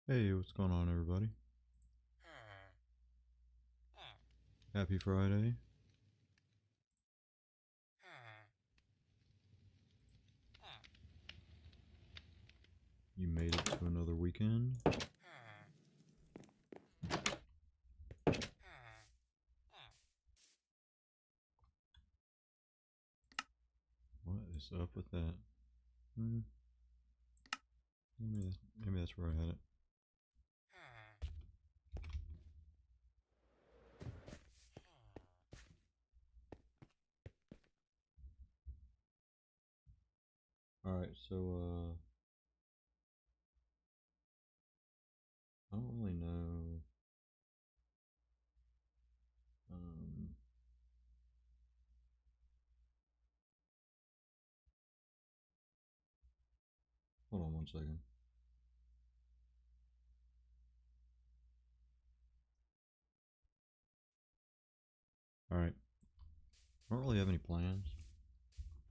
Hey, what's going on, everybody? Happy Friday. You made it to another weekend. What is up with that? Maybe that's where I had it. Alright, so, I don't really know. Hold on one second. Alright. I don't really have any plans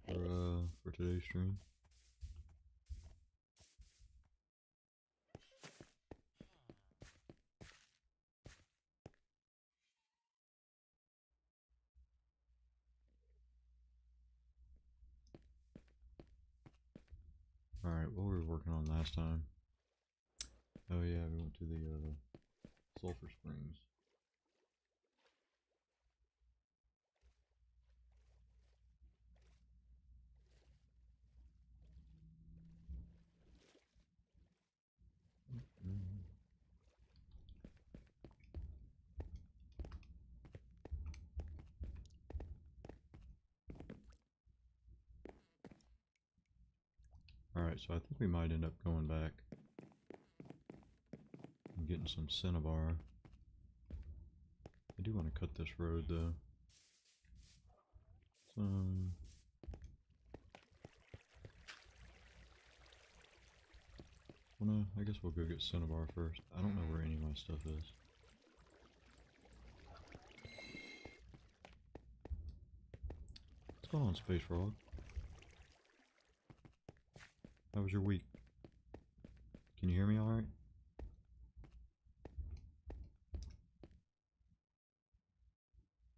for today's stream. Alright, what were we working on last time? Oh yeah, we went to the Sulphur Springs. Alright, so I think we might end up going back and getting some cinnabar. I do want to cut this road though. Well, no, I guess we'll go get cinnabar first. I don't know where any of my stuff is. What's going on, Space Frog? How was your week? Can you hear me alright?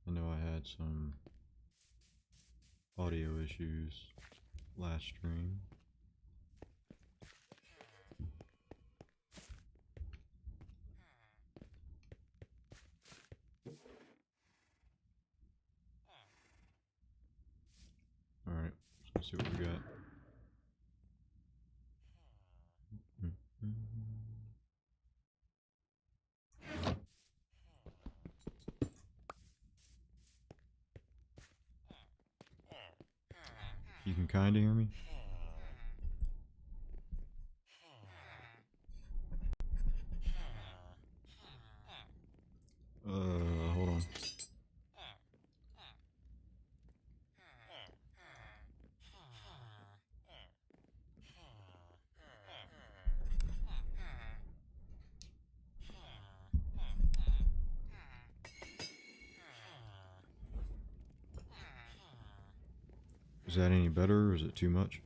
I know I had some audio issues last stream. Alright, let's see what we got. You can kinda hear me? Hold on. Is that any better or is it too much?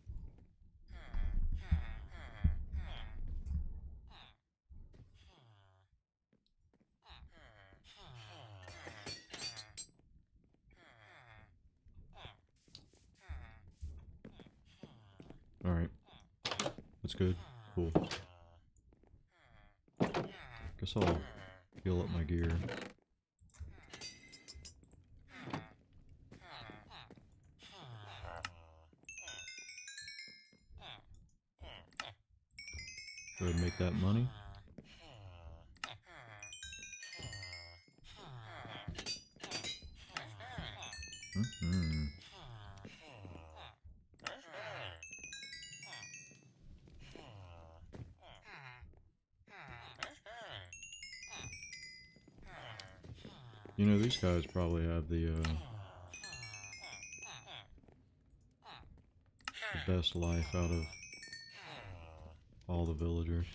Alright. That's good. Cool. Guess I'll heal up my gear. Go ahead and make that money. You know, these guys probably have the best life out of all the villagers.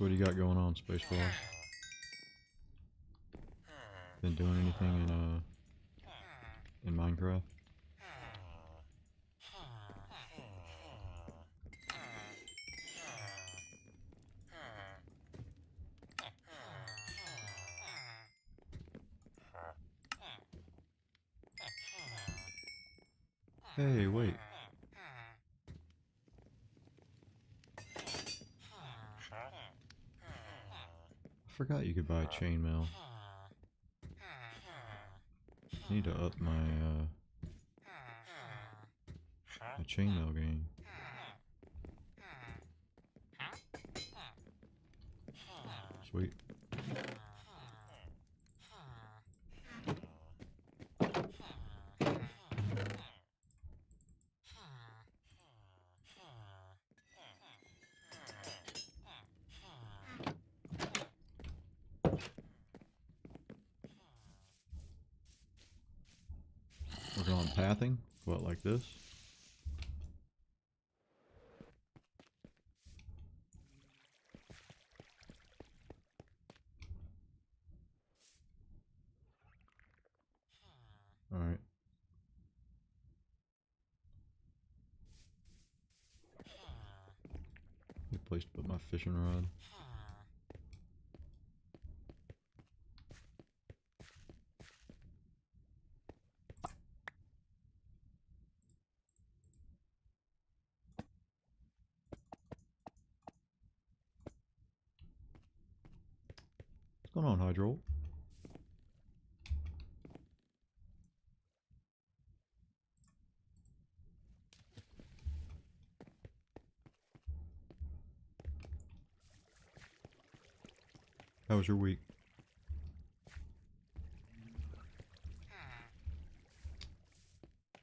So what do you got going on, Space Frog? Been doing anything in Minecraft? Hey, wait. I forgot you could buy chainmail. I need to up my chainmail game. Sweet. Working on pathing. What, like this? Alright. Good place to put my fishing rod. What's going on, Hydro? How was your week?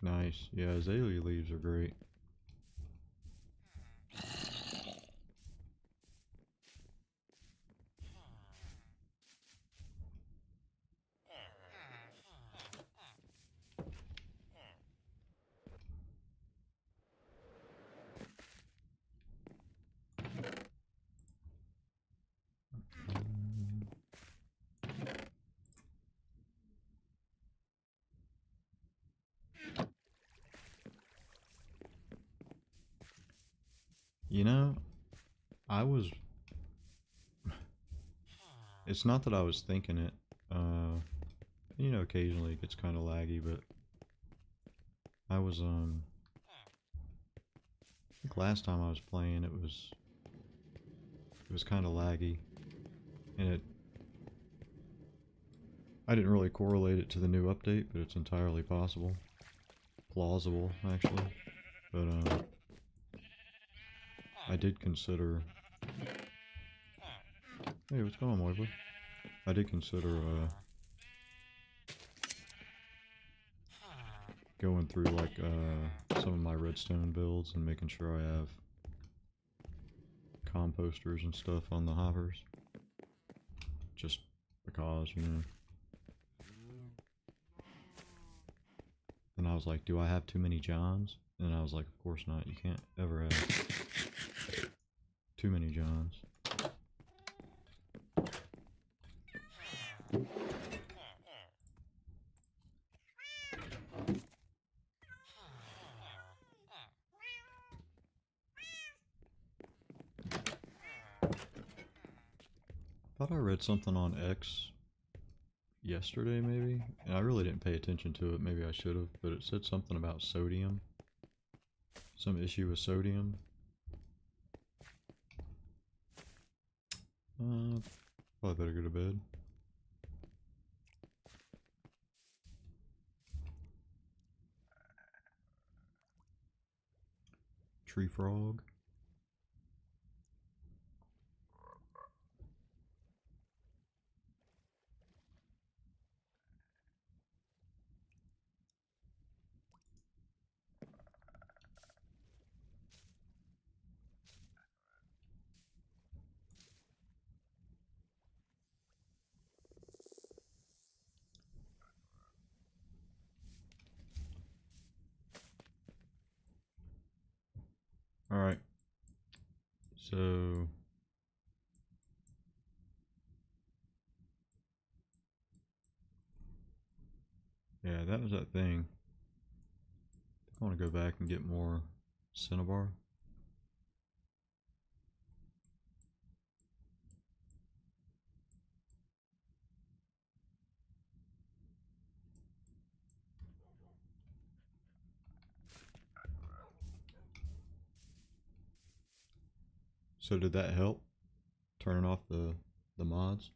Nice. Yeah, azalea leaves are great. You know, I was... It's not that I was thinking it. You know, occasionally it gets kind of laggy, but I was, I think last time I was playing it was kind of laggy, and I didn't really correlate it to the new update, but it's entirely possible. Plausible, actually. But, I did consider... Hey, what's going on, Moisley? I did consider, going through, like, some of my redstone builds and making sure I have composters and stuff on the hoppers. Just because, you know. And I was like, do I have too many Johns? And I was like, of course not. You can't ever have too many Johns. Thought I read something on X yesterday, maybe, and I really didn't pay attention to it. Maybe I should have, but it said something about sodium. Some issue with sodium. Probably better go to bed. Tree frog. Alright. So Yeah, that was that thing. I want to go back and get more cinnabar. So did that help? Turning off the mods?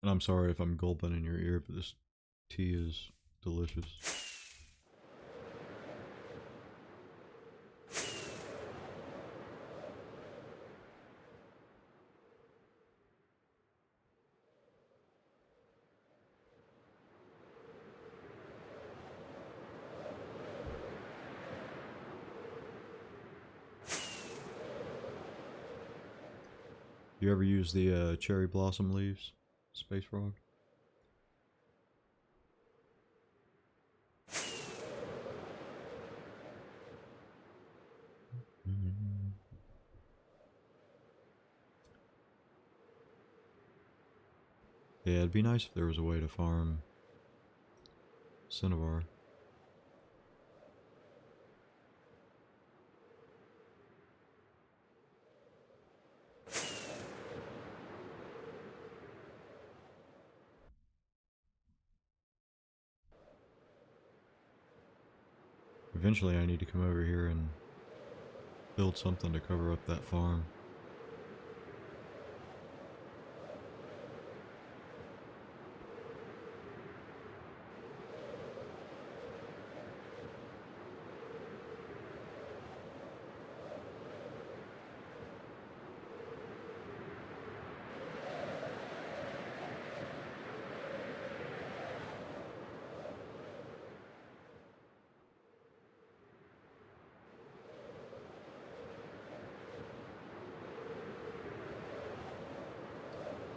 And I'm sorry if I'm gulping in your ear, but this tea is delicious. You ever use the cherry blossom leaves, Space Frog? Yeah, it'd be nice if there was a way to farm cinnabar. Eventually I need to come over here and build something to cover up that farm.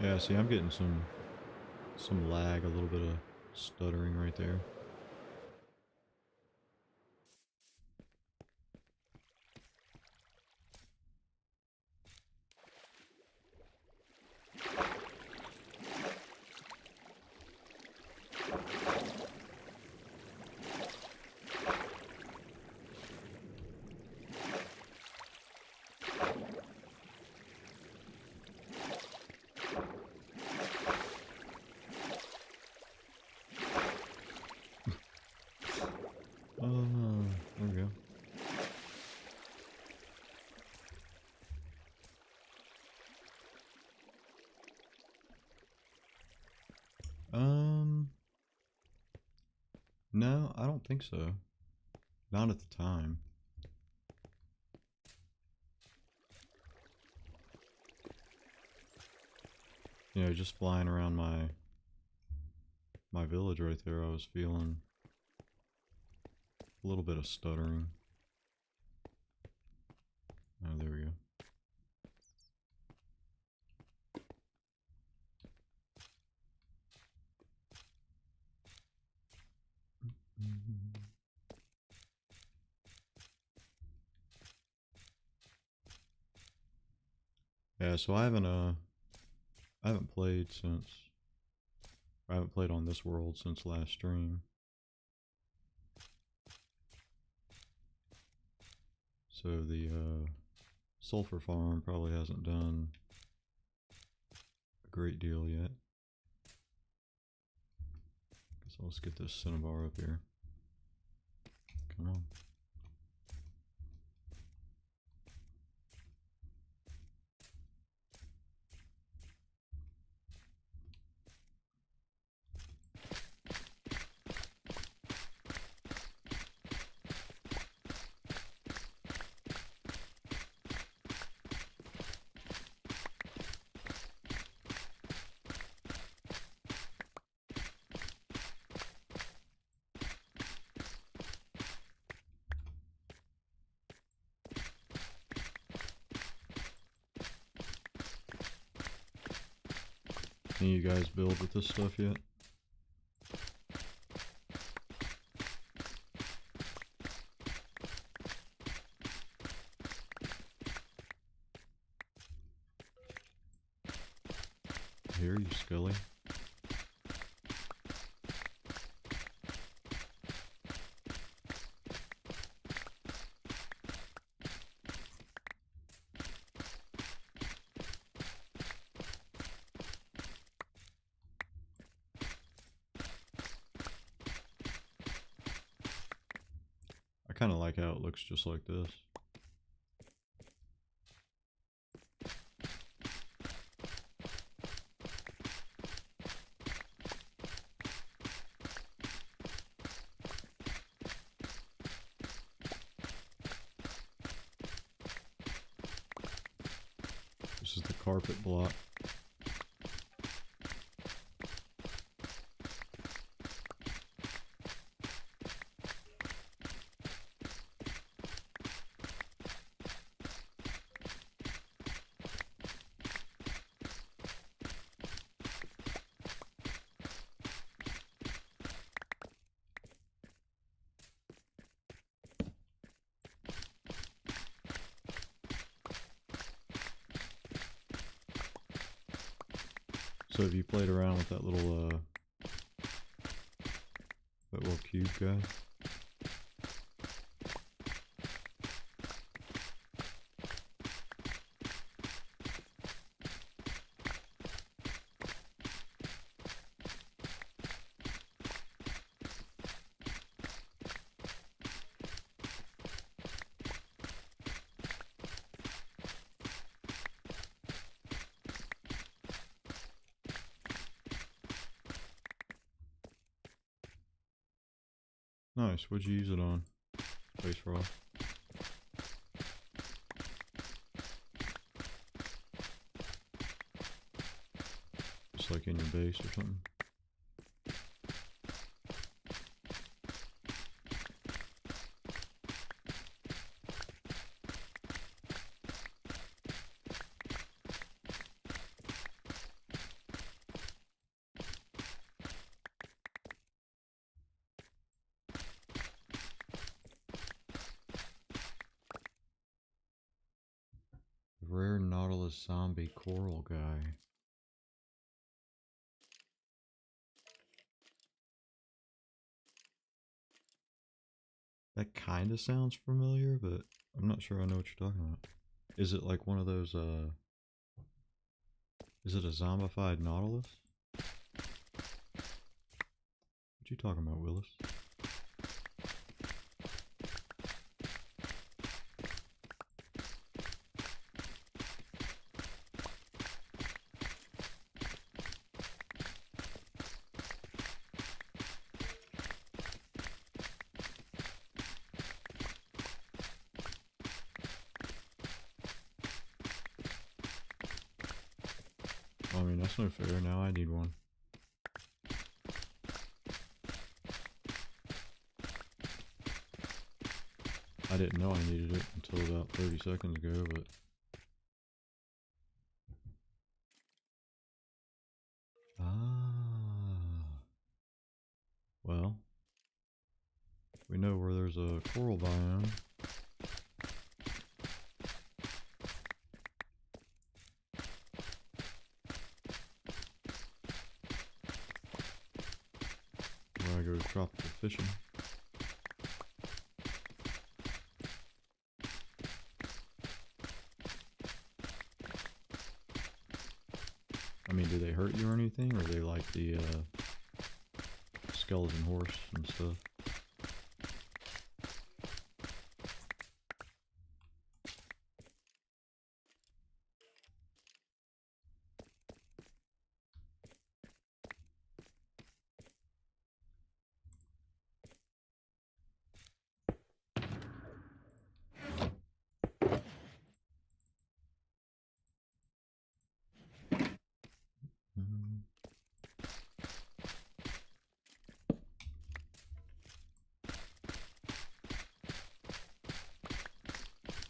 Yeah, see, I'm getting some lag, a little bit of stuttering right there. There we go. No, I don't think so. Not at the time. You know, just flying around my village right there, I was feeling a little bit of stuttering. Oh, there we go. Yeah, so I haven't played since, I haven't played on this world since last stream. So the sulfur farm probably hasn't done a great deal yet. So let's get this cinnabar up here. Come on. Can you guys build with this stuff yet? here, you Scully. I kind of like how it looks just like this. This is the carpet block. So have you played around with that little cube guy? Nice. What'd you use it on? Base raw. Just like in your base or something. Rare Nautilus zombie coral guy. That kind of sounds familiar, but I'm not sure I know what you're talking about. Is it like one of those, is it a zombified Nautilus? What you talking about, Willis? I mean, that's no fair. Now I need one. I didn't know I needed it until about 30 seconds ago, but... Ah. Well, we know where there's a coral biome. Where I go tropical fishing. I mean, do they hurt you or anything, or are they like the skeleton horse and stuff?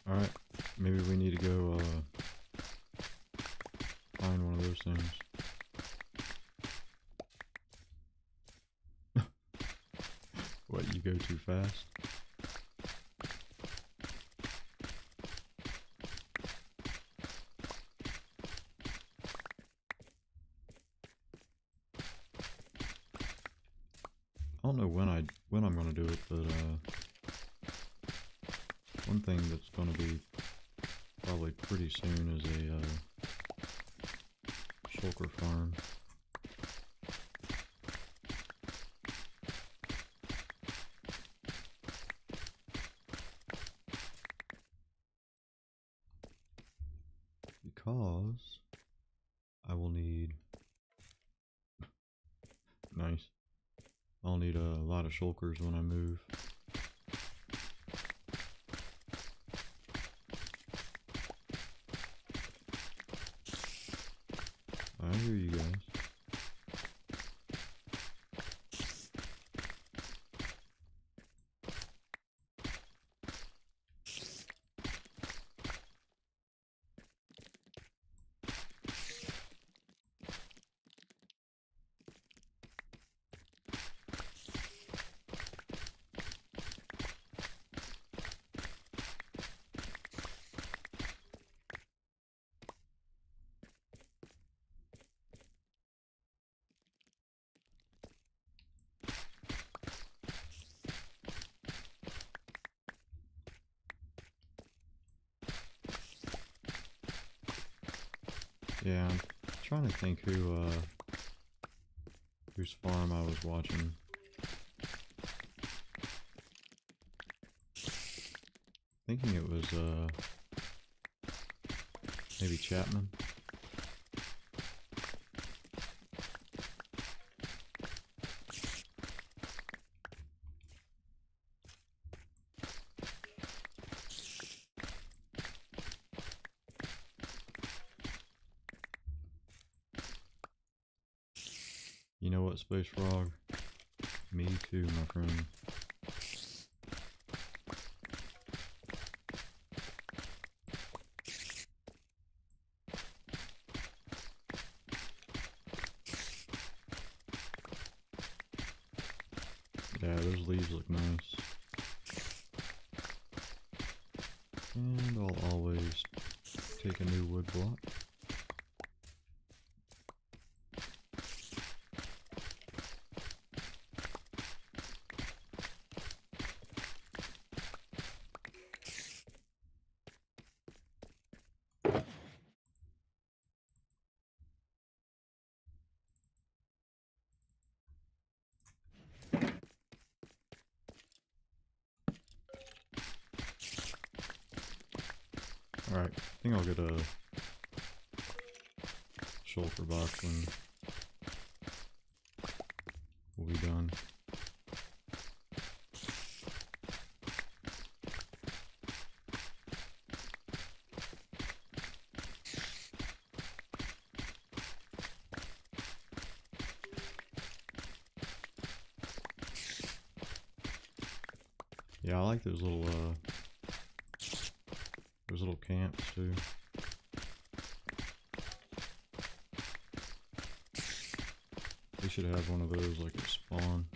Alright, maybe we need to go find one of those things. What, you go too fast? but one thing that's going to be probably pretty soon is a shulker farm. Because I will need nice. I'll need a lot of shulkers when I move. I hear you guys. Yeah, I'm trying to think whose farm I was watching. Thinking it was maybe Chapman. You know what, Space Frog? Me too, my friend. Yeah, those leaves look nice. And I'll always take a new wood block. Alright, I think I'll get a shulker box and we'll be done. Yeah, I like those little camps too. They should have one of those like a spawn.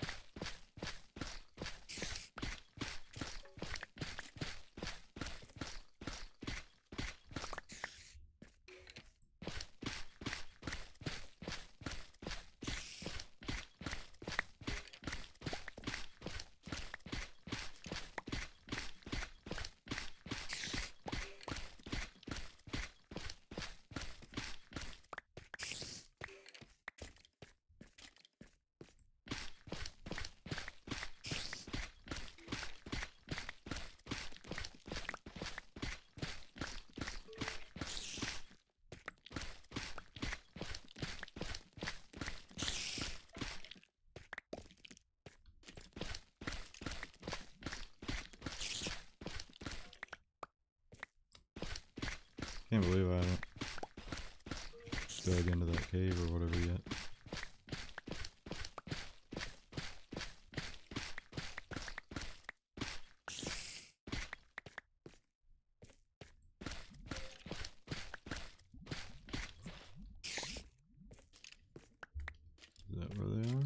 Can't believe I haven't dug into that cave or whatever yet. Is that where they are?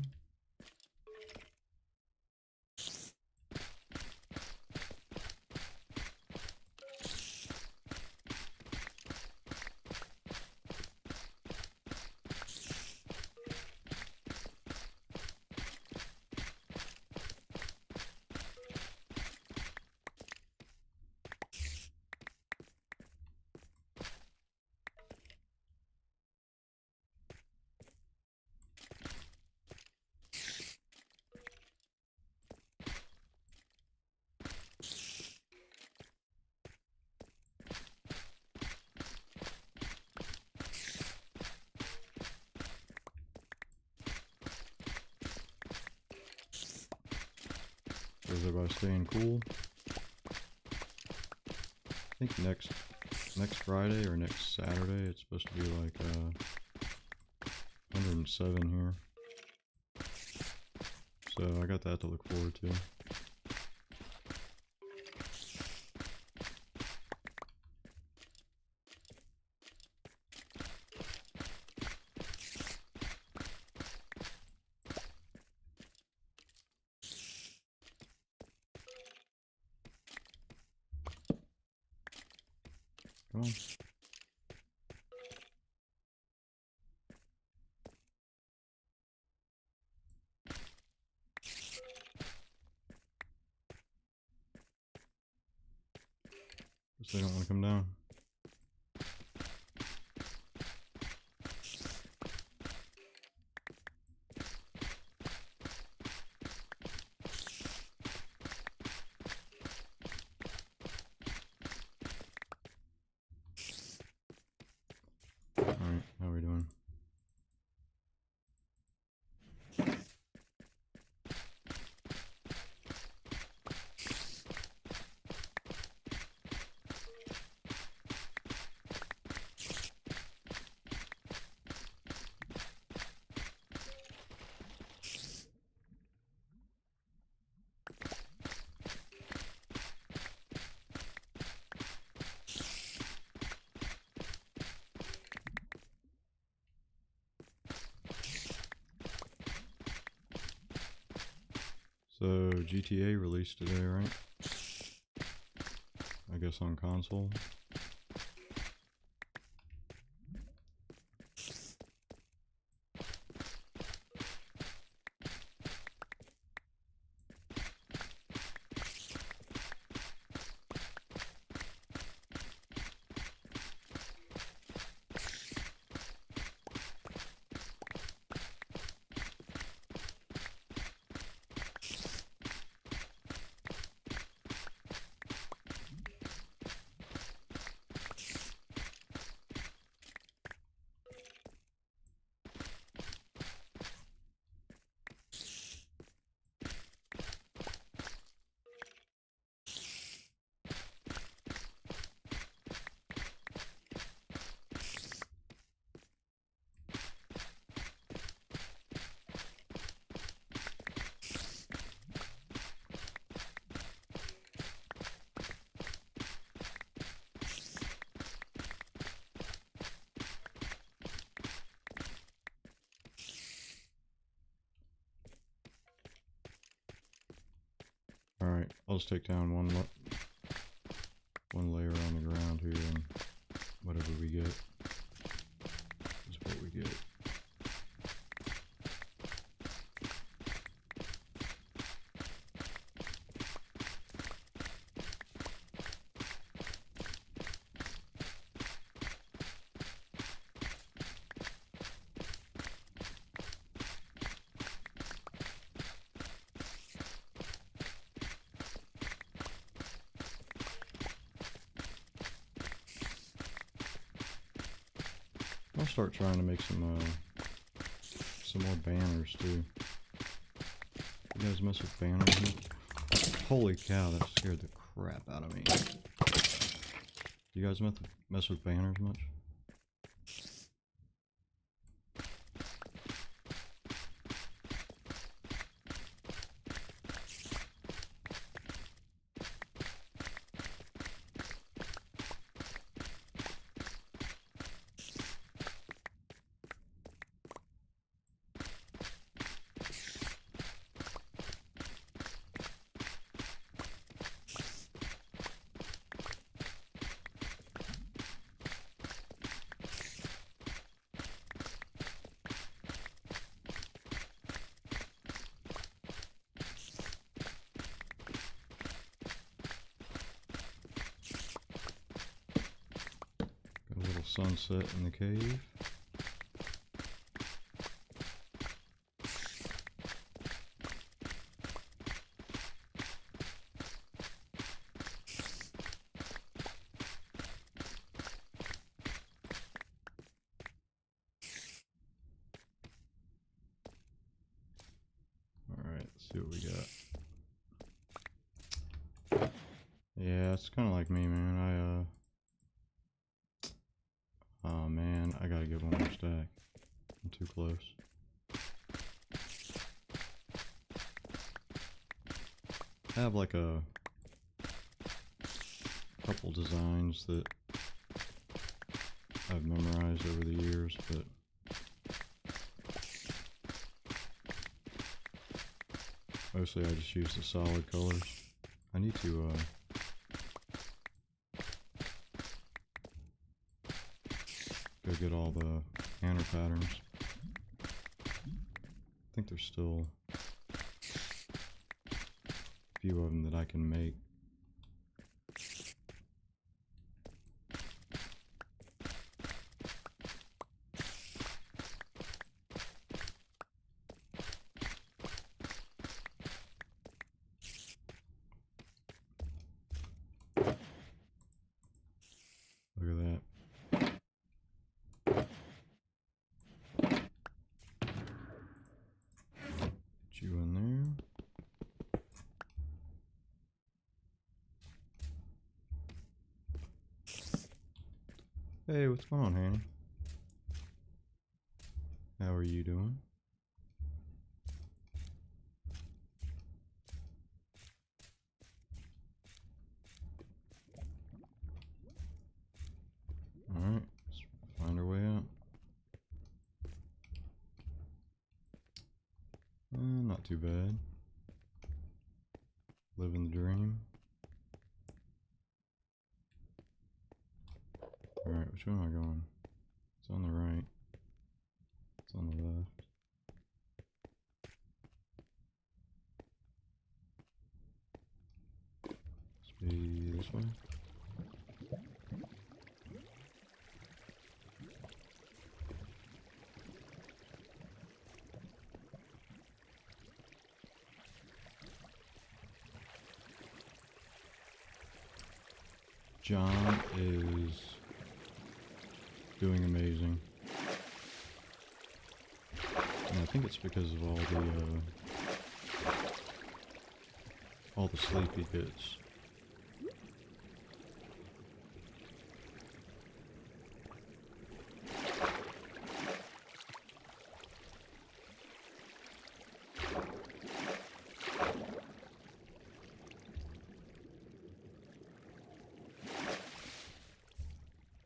How's everybody staying cool? I think next Friday or next Saturday it's supposed to be like 107 here. So I got that to look forward to. Come on. Guess they don't want to come down. Alright, how are we doing? So GTA released today, right? I guess on console. Alright, I'll just take down one layer on the ground here, and whatever we get is what we get. I'll start trying to make some more banners too. You guys mess with banners much? Holy cow, that scared the crap out of me. You guys mess with banners much? Sunset in the cave. Alright, let's see what we got. Yeah, it's kind of like me, man. Oh man, I gotta get one more stack. I'm too close. I have like a couple designs that I've memorized over the years, but mostly I just use the solid colors. I need to go get all the banner patterns. I think there's still a few of them that I can make. Look at that. Get you in there. Hey, what's going on, Hanny? How are you doing? Alright, let's find our way out. Not too bad. Living the dream. Alright, which way am I going? It's on the right. It's on the left. Must be this way. John is doing amazing. And I think it's because of all the sleep he gets.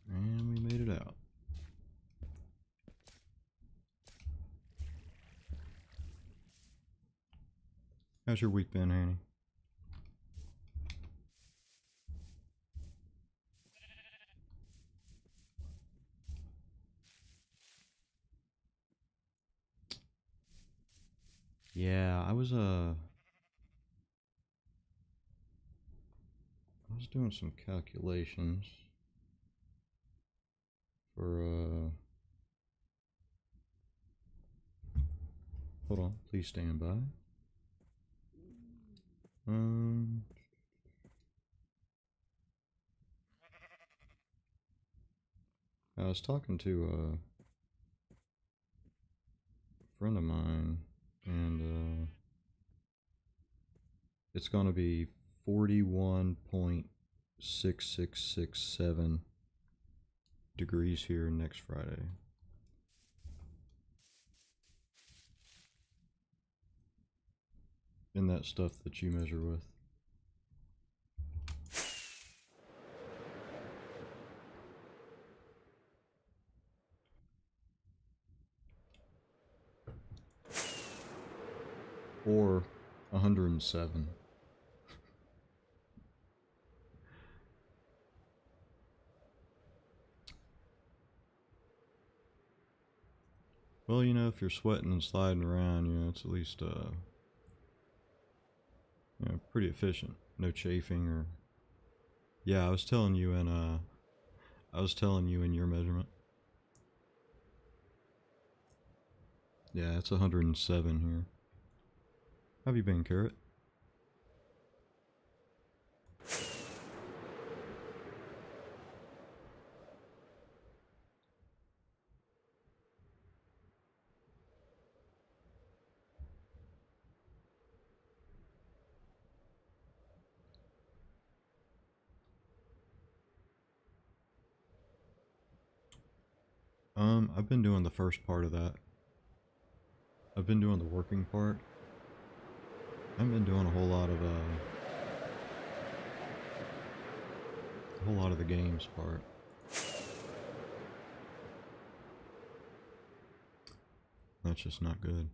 And we made it out. How's your week been, Annie? Yeah, I was doing some calculations for hold on, please stand by. I was talking to a friend of mine, and it's going to be 41.6667 degrees here next Friday. And that stuff that you measure with. Or 107. Well, you know, if you're sweating and sliding around, you know, it's at least, you know, pretty efficient. No chafing or... Yeah, I was telling you in your measurement. Yeah, it's 107 here. How have you been, Carrot? I've been doing the first part of that. I've been doing the working part. I haven't been doing a whole lot of the games part. That's just not good.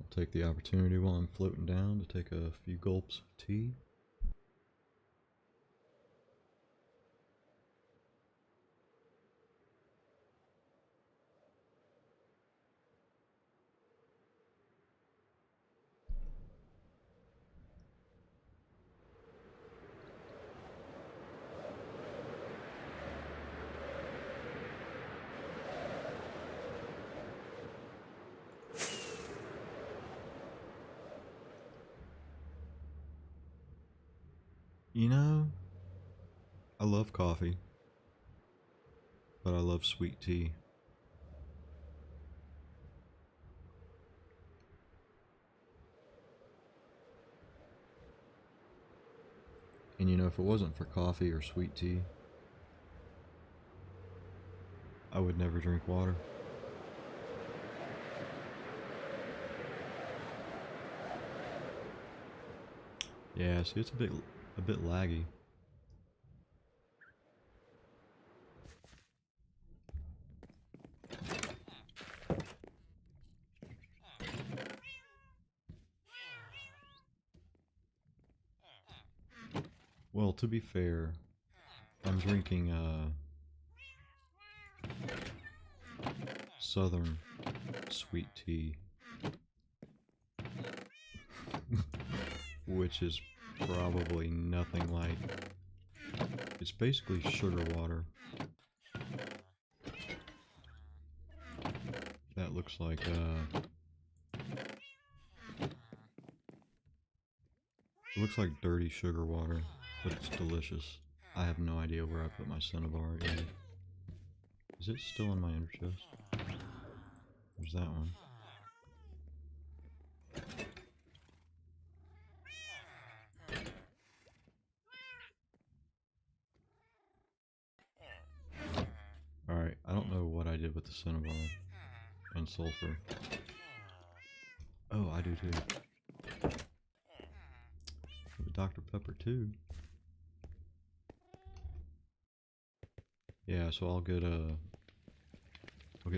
I'll take the opportunity while I'm floating down to take a few gulps of tea. You know, I love coffee, but I love sweet tea. And you know, if it wasn't for coffee or sweet tea, I would never drink water. Yeah, see, it's a bit laggy. Well, to be fair, I'm drinking Southern sweet tea, which is probably nothing like. It's basically sugar water. That looks like it looks like dirty sugar water, but it's delicious. I have no idea where I put my Cinnabar in. Is it still in my inner chest? There's that one. Alright, I don't know what I did with the Cinnabar and sulfur. Oh, I do too. With Dr. Pepper too. Yeah, so I'll get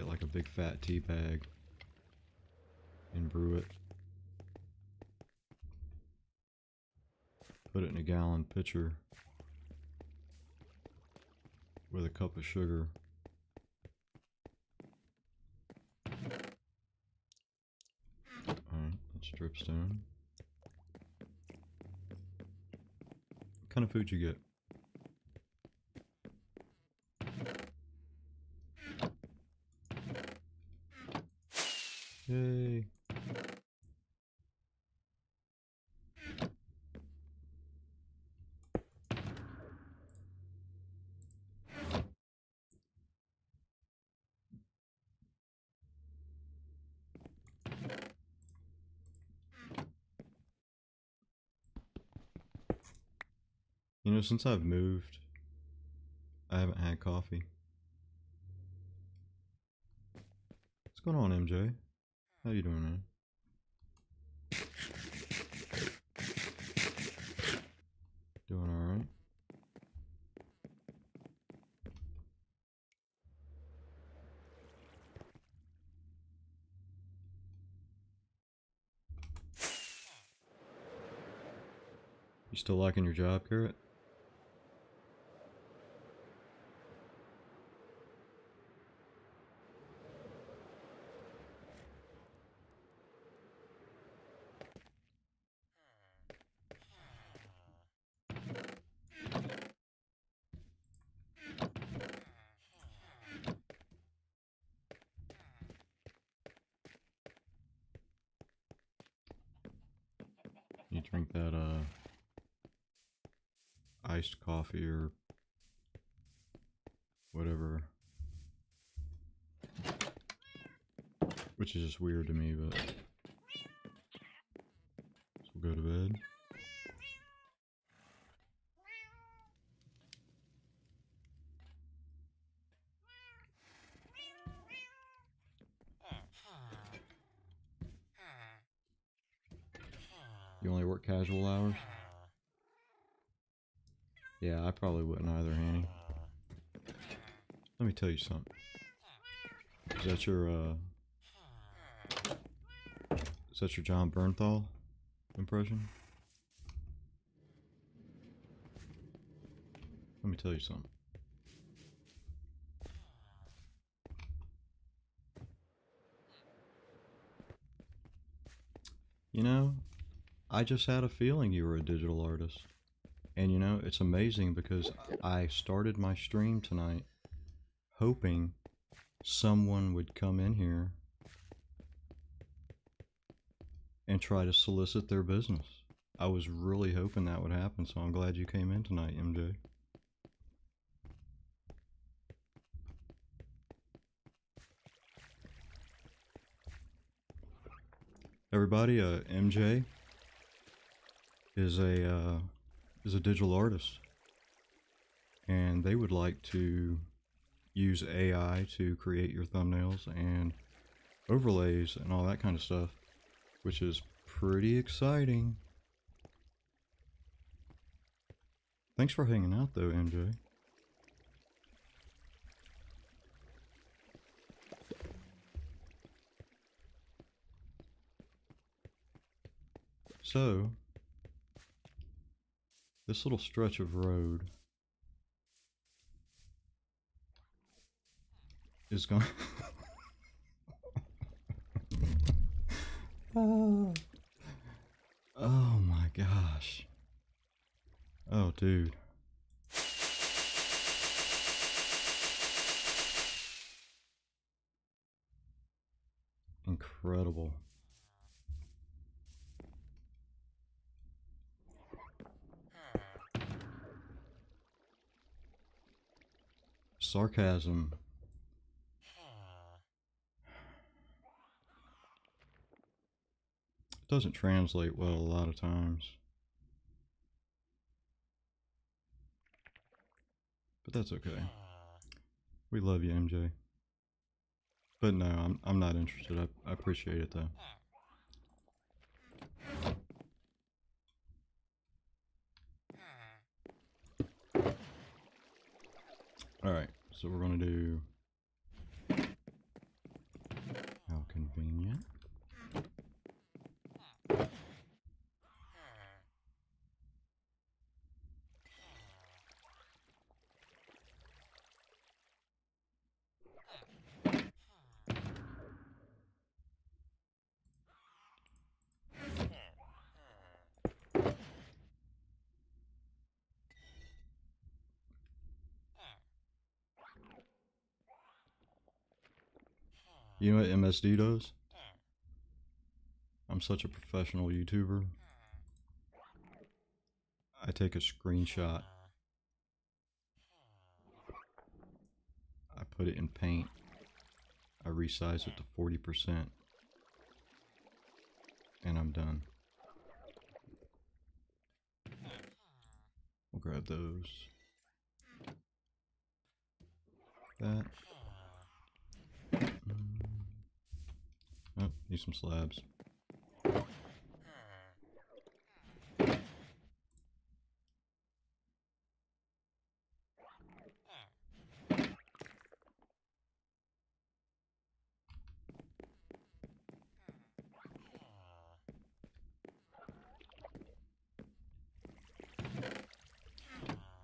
like a big fat tea bag and brew it. Put it in a gallon pitcher with a cup of sugar. Alright, that's dripstone. What kind of food you get? Yay! You know, since I've moved, I haven't had coffee. What's going on, MJ? How you doing, man? Doing alright? You still liking your job, Carrot? You drink that iced coffee or whatever, which is just weird to me, but so we'll go to bed. You only work casual hours? Yeah, I probably wouldn't either, Hanny. Let me tell you something. Is that your, is that your John Bernthal impression? Let me tell you something. You know, I just had a feeling you were a digital artist. And you know, it's amazing because I started my stream tonight hoping someone would come in here and try to solicit their business. I was really hoping that would happen, so I'm glad you came in tonight, MJ. Everybody, MJ is a digital artist, and they would like to use AI to create your thumbnails and overlays and all that kind of stuff, which is pretty exciting. Thanks for hanging out though, MJ. So, this little stretch of road is going oh. Oh my gosh. Oh, dude. Incredible. Sarcasm. It doesn't translate well a lot of times. But that's okay. We love you, MJ. But no, I'm not interested. I appreciate it though. Alright, so we're gonna do how convenient. You know what MSD does? I'm such a professional YouTuber. I take a screenshot. I put it in paint. I resize it to 40%. And I'm done. We'll grab those. That. Oh, need some slabs.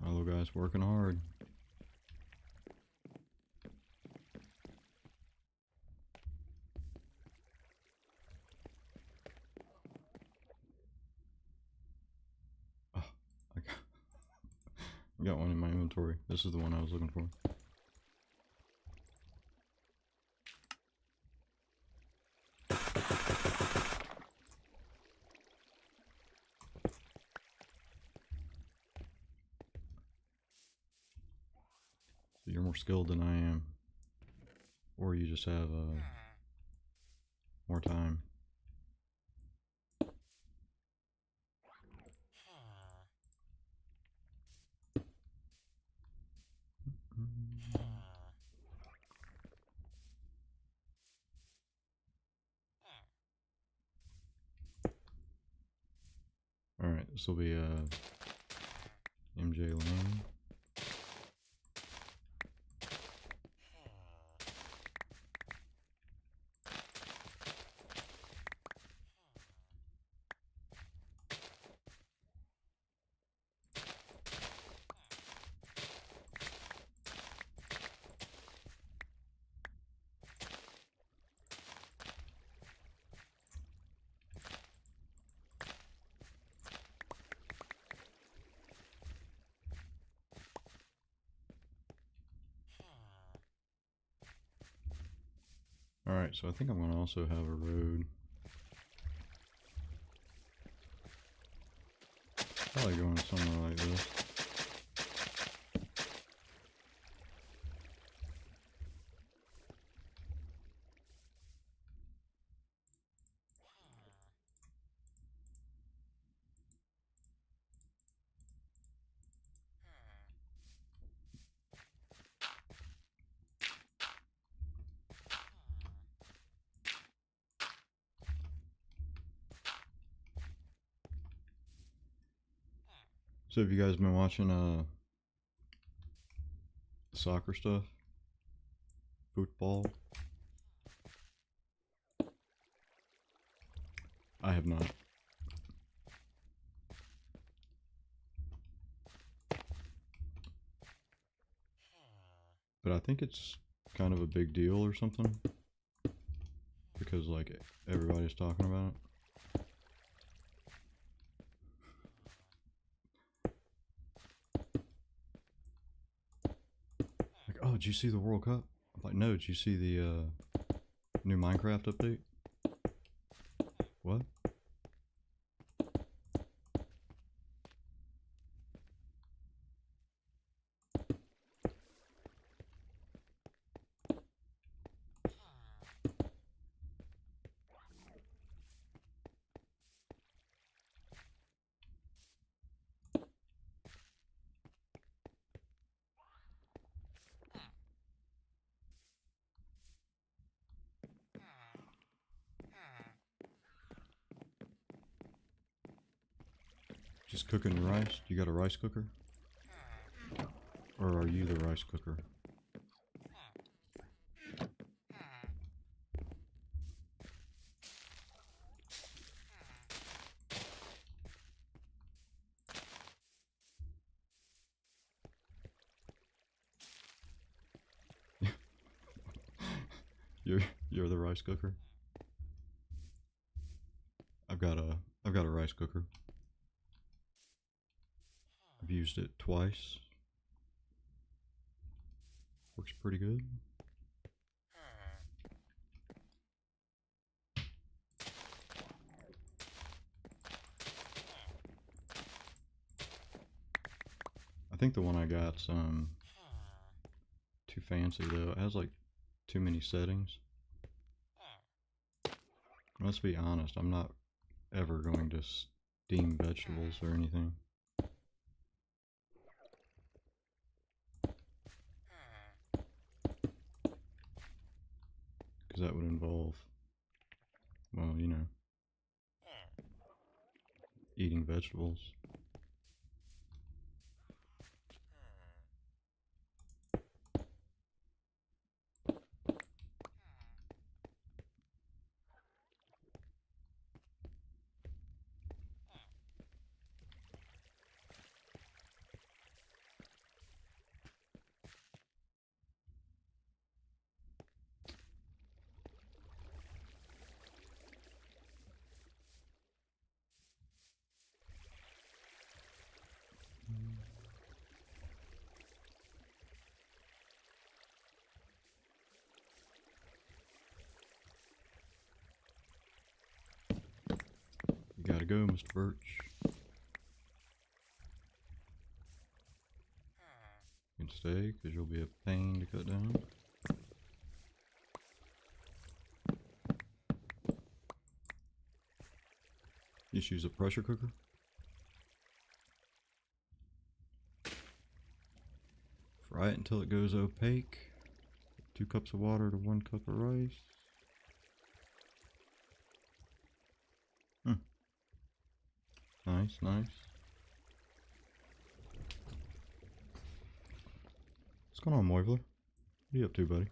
My little guy's working hard. Oh, I got one in my inventory. This is the one I was looking for. So you're more skilled than I am. Or you just have more time. Alright, this will be MJ Lane. Alright, so I think I'm going to also have a road. Probably going somewhere like this. So have you guys been watching soccer stuff? Football? I have not. But I think it's kind of a big deal or something. Because like everybody's talking about it. Like, oh, did you see the World Cup? I'm like, no, did you see the new Minecraft update? What? Just cooking rice? You got a rice cooker? Or are you the rice cooker? You're the rice cooker? I've got a rice cooker. I've used it twice. Works pretty good. I think the one I got's too fancy though. It has like too many settings. Let's be honest, I'm not ever going to steam vegetables or anything. Because that would involve, well, you know, eating vegetables. You gotta go, Mr. Birch. You can stay, because you'll be a pain to cut down. Just use a pressure cooker. Fry it until it goes opaque. 2 cups of water to 1 cup of rice. Nice, nice. What's going on, Moivler? What are you up to, buddy?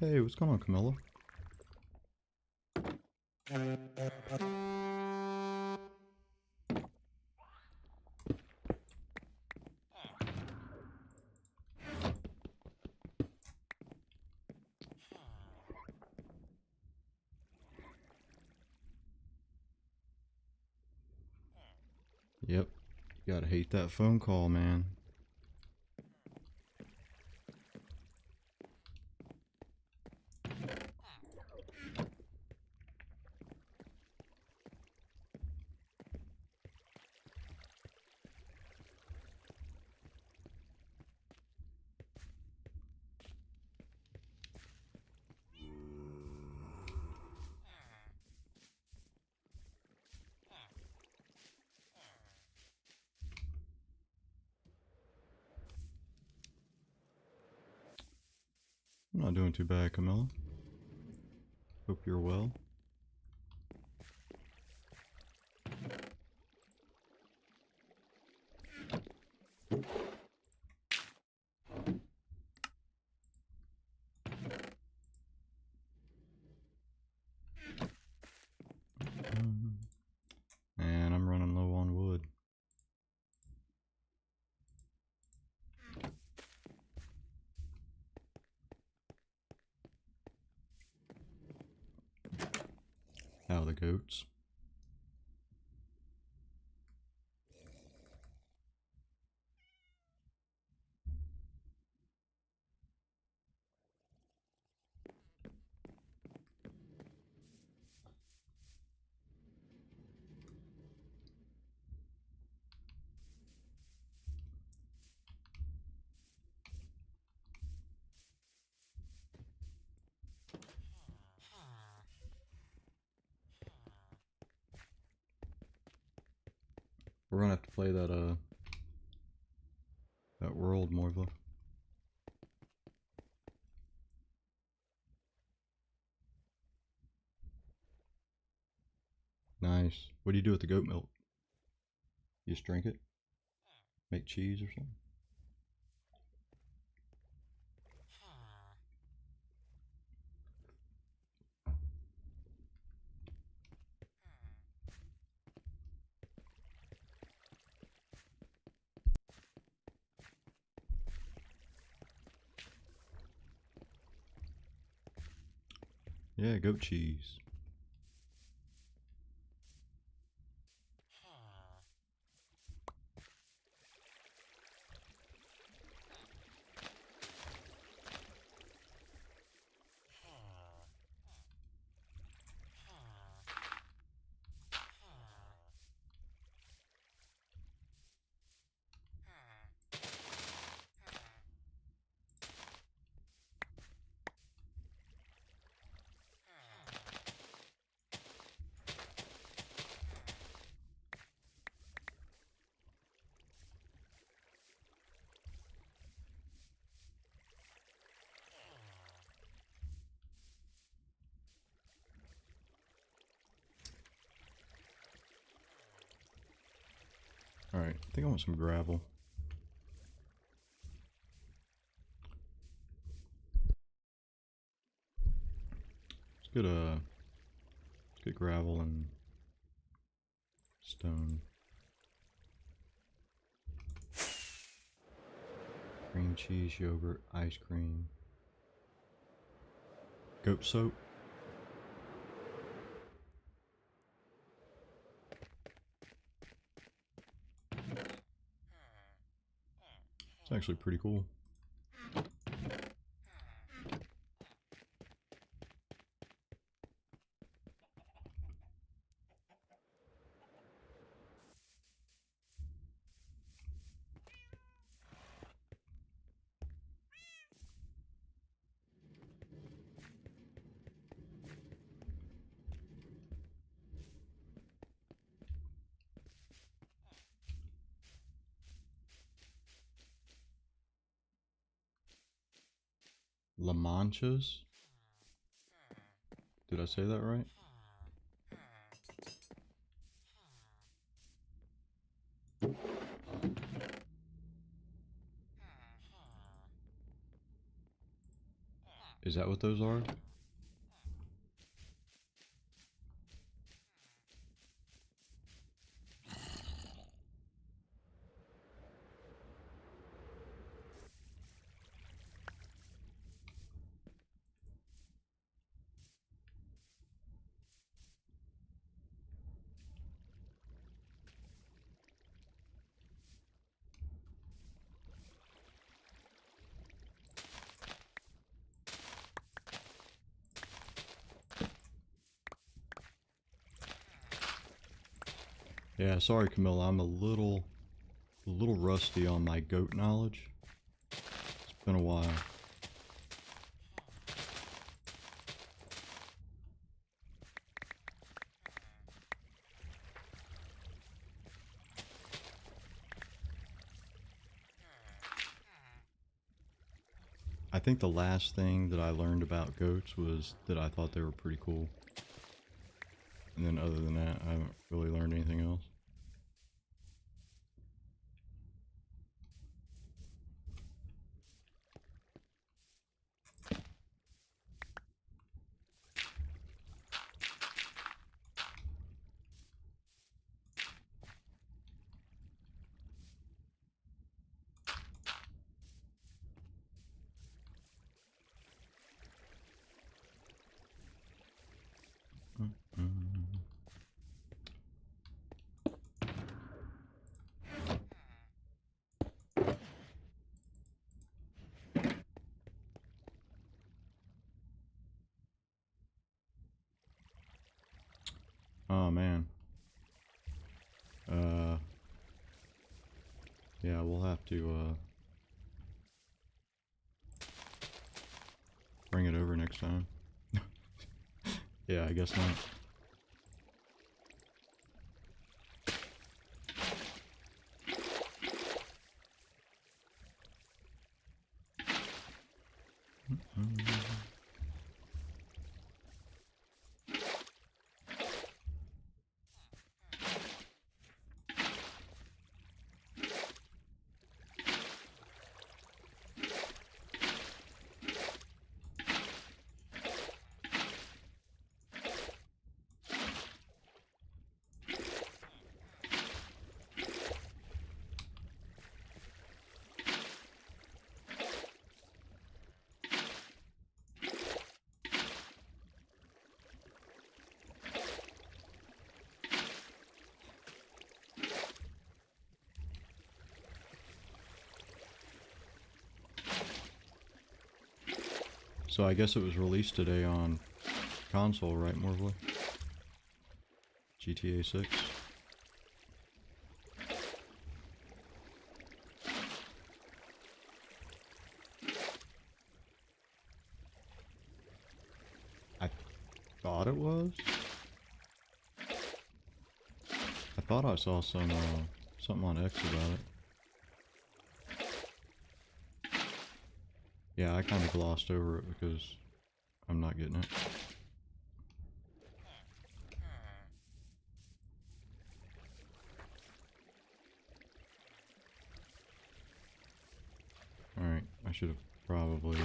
Hey, what's going on, Camilla? Yep. You gotta hate that phone call, man. I'm not doing too bad, Camilla. Hope you're well. And I'm running low on wood. How the goats? We're gonna have to play that world, Morva. Nice. What do you do with the goat milk? You just drink it? Make cheese or something? Yeah, goat cheese. Alright, I think I want some gravel. Let's get gravel and stone. Cream cheese, yogurt, ice cream. Goat soap. It's actually pretty cool. La Manchas? Did I say that right? Is that what those are? Yeah, sorry Camilla, I'm a little rusty on my goat knowledge. It's been a while. I think the last thing that I learned about goats was that I thought they were pretty cool. And then other than that, I haven't really learned anything else. Oh man. Yeah, we'll have to bring it over next time. Yeah, I guess not. So I guess it was released today on console, right, Morbley? GTA 6. I thought it was. I thought I saw some something on X about it. Yeah, I kind of glossed over it because I'm not getting it. Alright, I should have probably...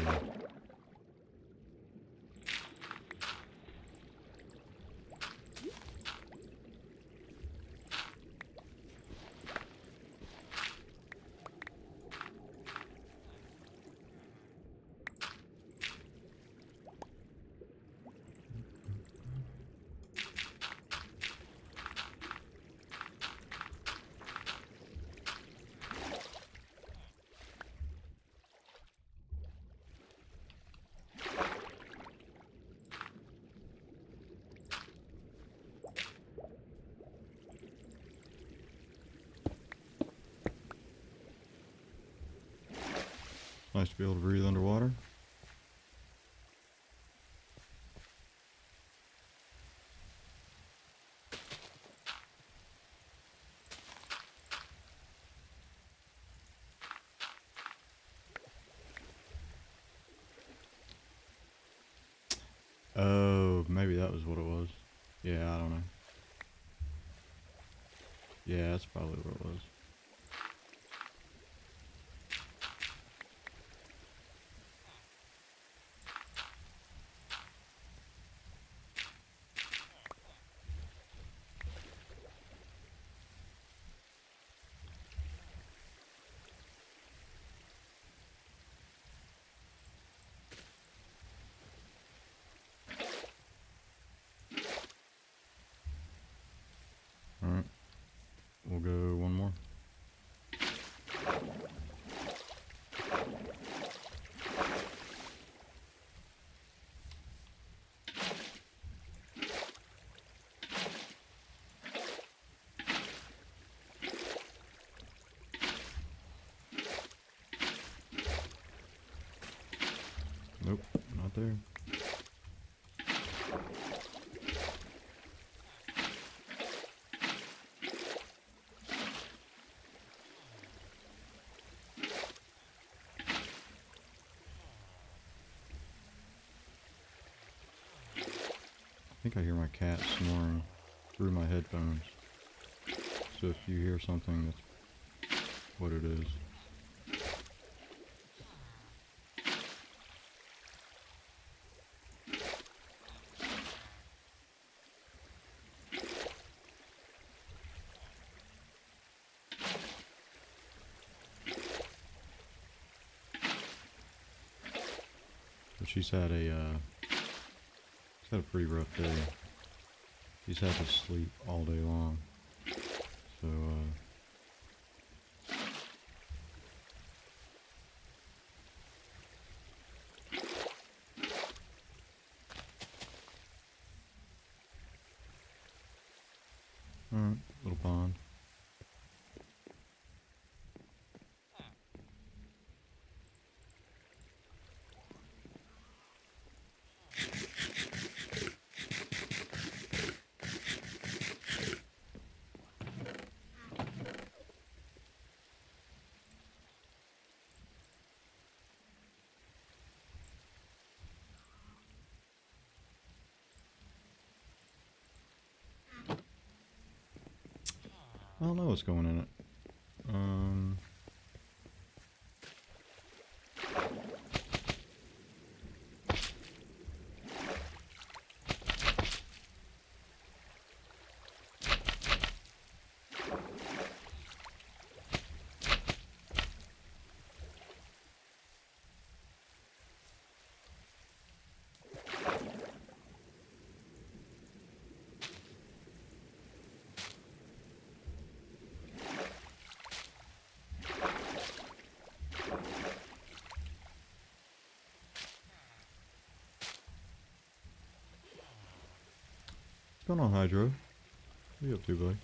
Nice to be able to breathe underwater. Oh, maybe that was what it was. Yeah, I don't know. Yeah, that's probably what it was. Alright. We'll go one more. Nope, not there. I think I hear my cat snoring through my headphones. So if you hear something, that's what it is. But she's had a pretty rough day. She's had to sleep all day long. So, alright, little pond. I don't know what's going in it. What's going on, Hydro? What are you up to, buddy?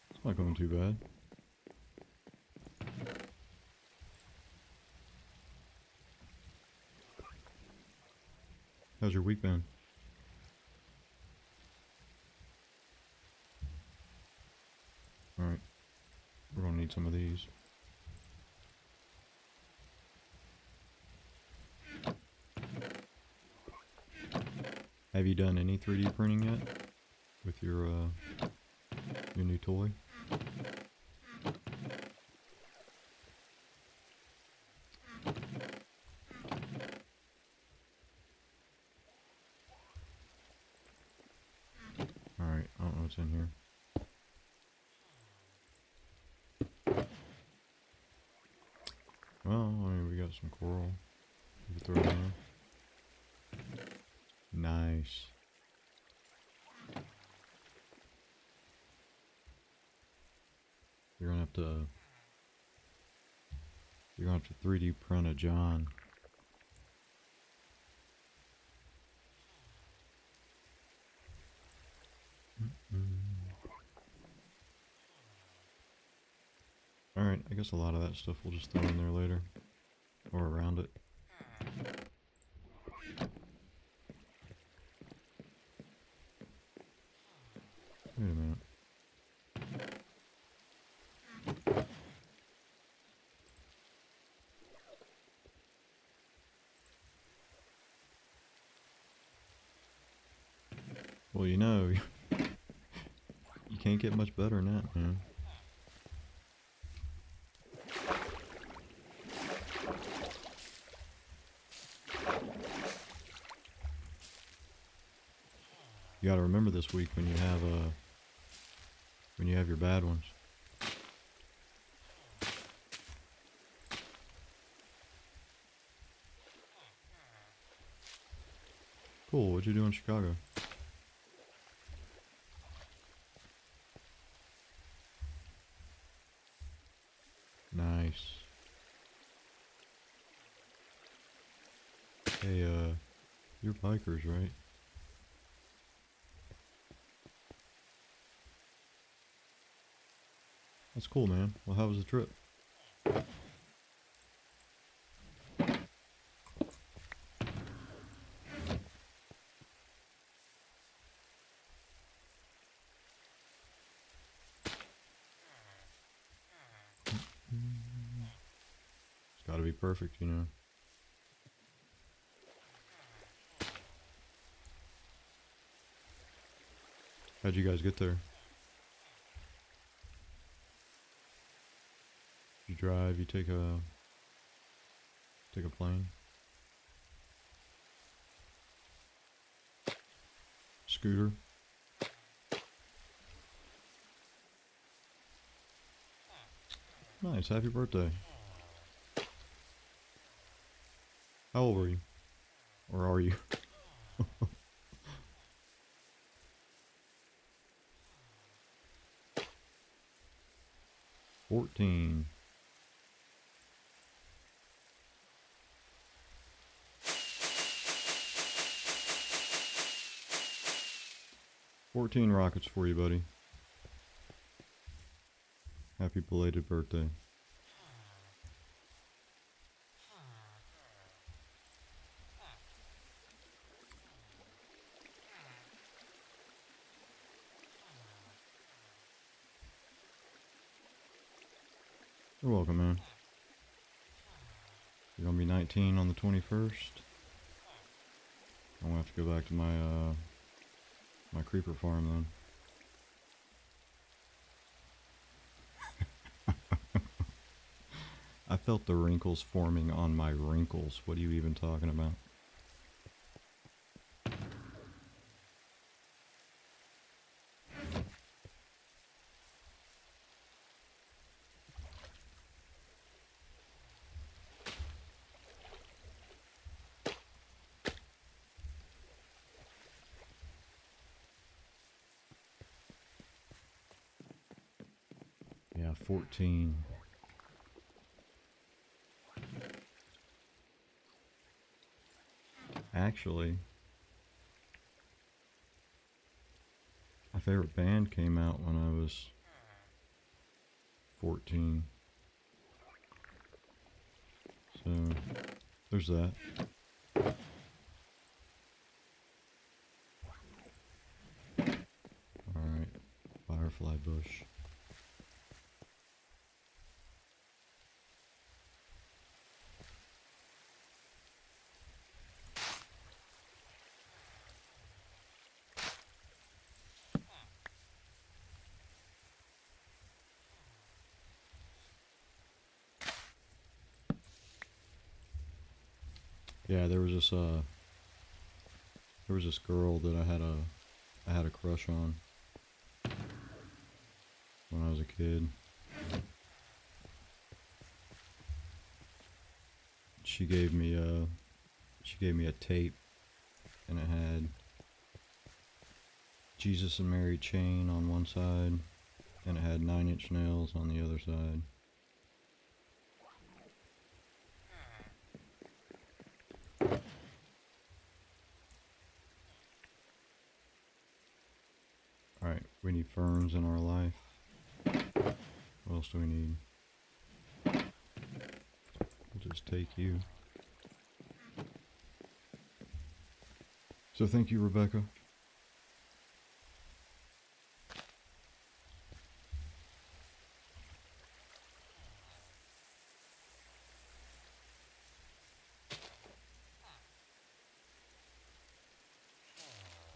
It's not going too bad. How's your week been? Alright. We're gonna need some of these. Have you done any 3D printing yet? With your new toy? Alright, I don't know what's in here. Well, I mean, we got some coral. We can throw it in. Nice. You're gonna have to 3D print a John. Alright, I guess a lot of that stuff we'll just throw in there later. Or around it. Wait a minute. Well, you know, you can't get much better than that, man. You gotta remember this week when you have your bad ones. Cool, what'd you do in Chicago? Nice. Hey, you're bikers, right? That's cool, man. Well, how was the trip? It's gotta be perfect, you know. How'd you guys get there? You drive, you take a plane? Scooter? Nice, happy birthday. How old were you? Or are you? 14. Rockets for you, buddy. Happy belated birthday. You're welcome, man. You're gonna be 19 on the 21st. I'm gonna have to go back to my my creeper farm then. I felt the wrinkles forming on my wrinkles. What are you even talking about? Yeah, 14. Actually, my favorite band came out when I was 14. So, there's that. Alright, firefly bush. Yeah, there was this girl that I had a crush on when I was a kid. She gave me a tape, and it had Jesus and Mary chain on one side, and it had 9-inch nails on the other side. Alright, we need ferns in our life. What else do we need? We'll just take you. So thank you, Rebecca.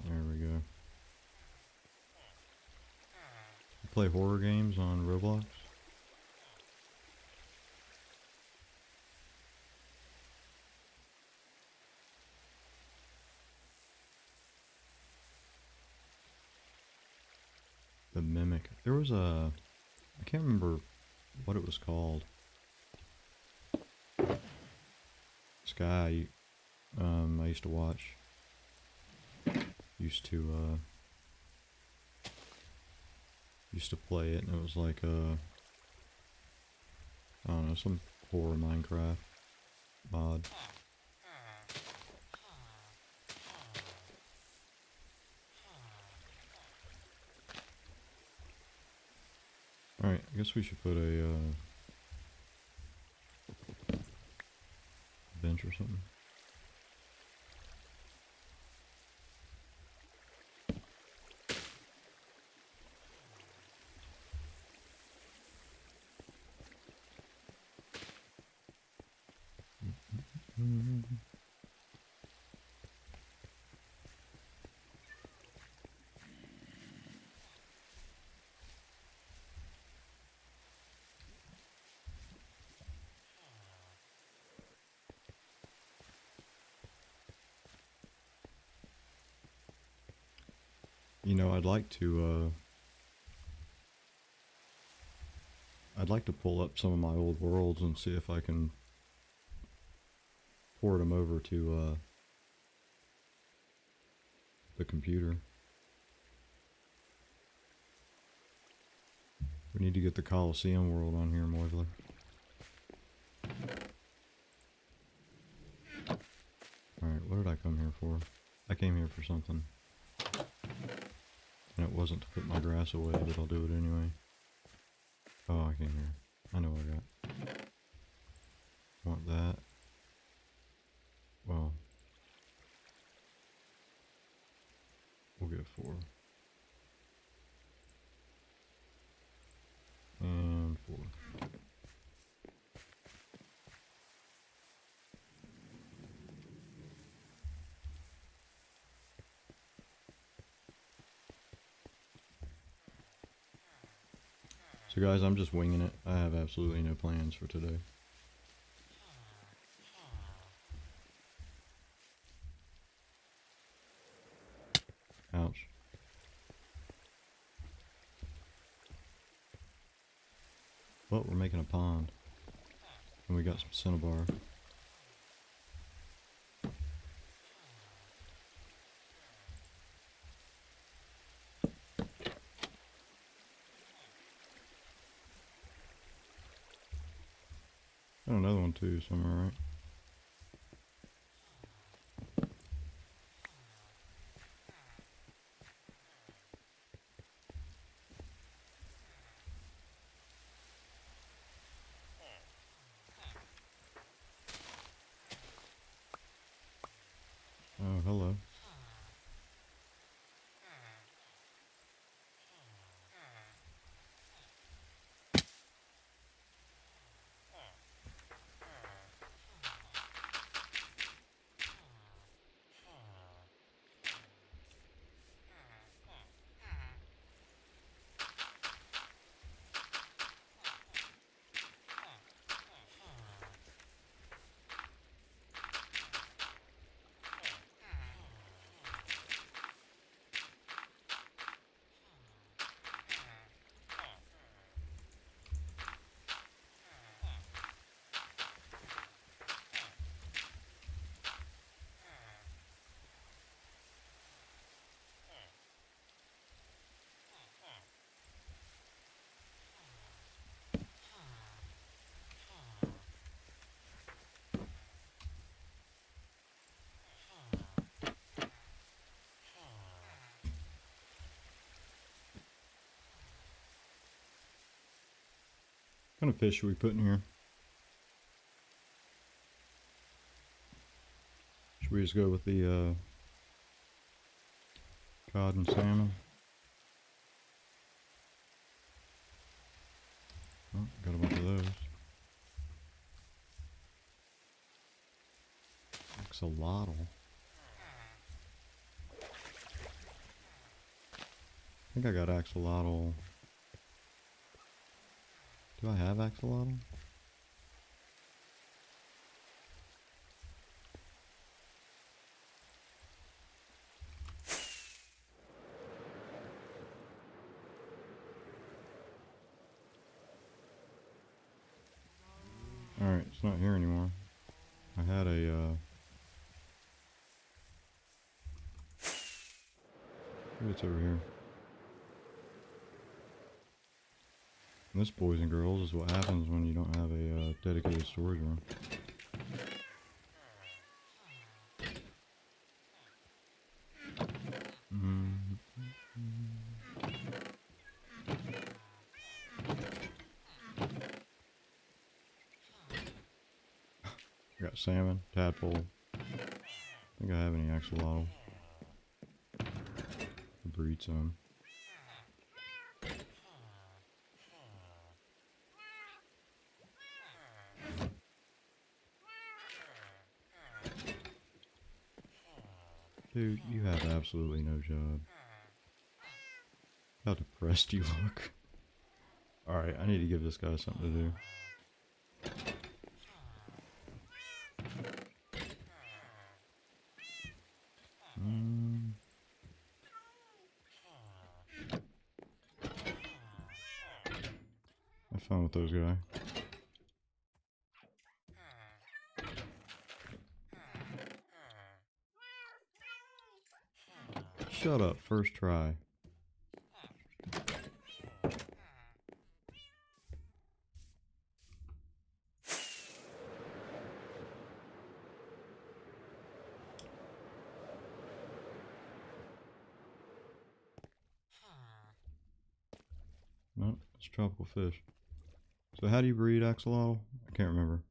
There we go. play horror games on Roblox? The Mimic. There was a... I can't remember what it was called. This guy I used to watch. Used to play it, and it was like I don't know, some horror Minecraft mod. Alright, I guess we should put a bench or something. You know, I'd like to pull up some of my old worlds and see if I can port them over to the computer. We need to get the Coliseum world on here, Moivler. Alright, what did I come here for? I came here for something. And it wasn't to put my grass away, but I'll do it anyway. Oh, I came here. I know what I got. Want that. Well. We'll get 4. And 4. So guys, I'm just winging it. I have absolutely no plans for today. Ouch. Well, we're making a pond. And we got some cinnabar. Got another one too, somewhere, right? Oh, hello. What kind of fish should we put in here? Should we just go with the cod and salmon? Oh, got a bunch of those. Axolotl. I think I got axolotl Do I have axolotl? Alright, it's not here anymore. I had a, maybe it's over here. And this, boys and girls, is what happens when you don't have a dedicated storage room. I got salmon, tadpole. I think I have any axolotl. Breed some. Dude, you have absolutely no job. How depressed you look. Alright, I need to give this guy something to do. Have fun with those guys. Shut up, first try. No, it's tropical fish. So how do you breed axolotl? I can't remember.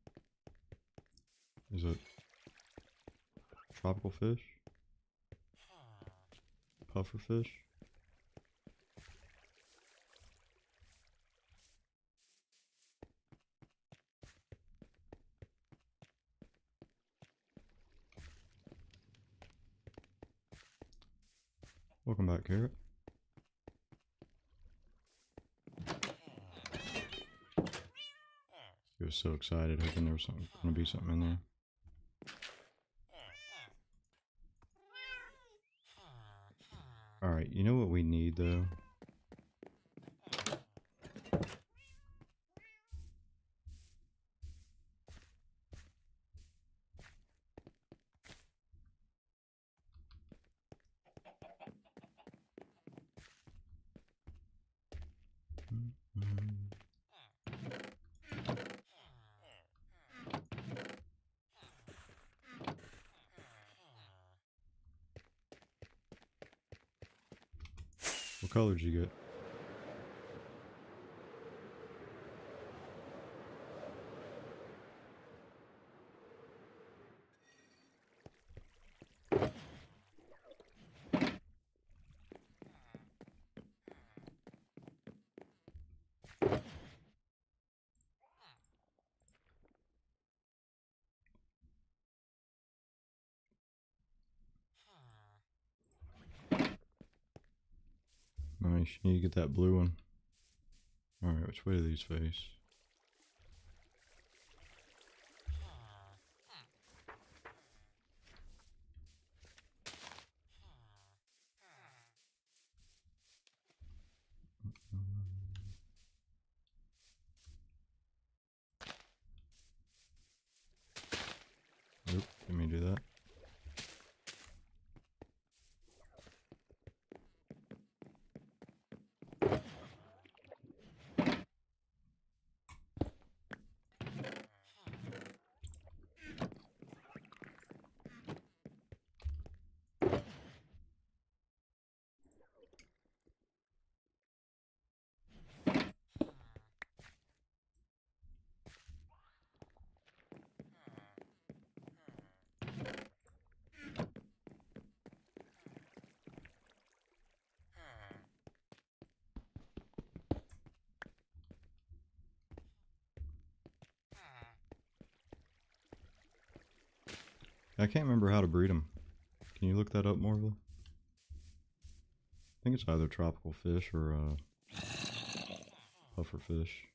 Is it tropical fish? Puffer fish? Welcome back, Carrot. He was so excited, hoping there was gonna be something in there. Alright, you know what we need though? What color did you get? Nice, you need to get that blue one. Alright, which way do these face? Nope, let me do that. I can't remember how to breed them. Can you look that up, Morva? I think it's either tropical fish or puffer fish.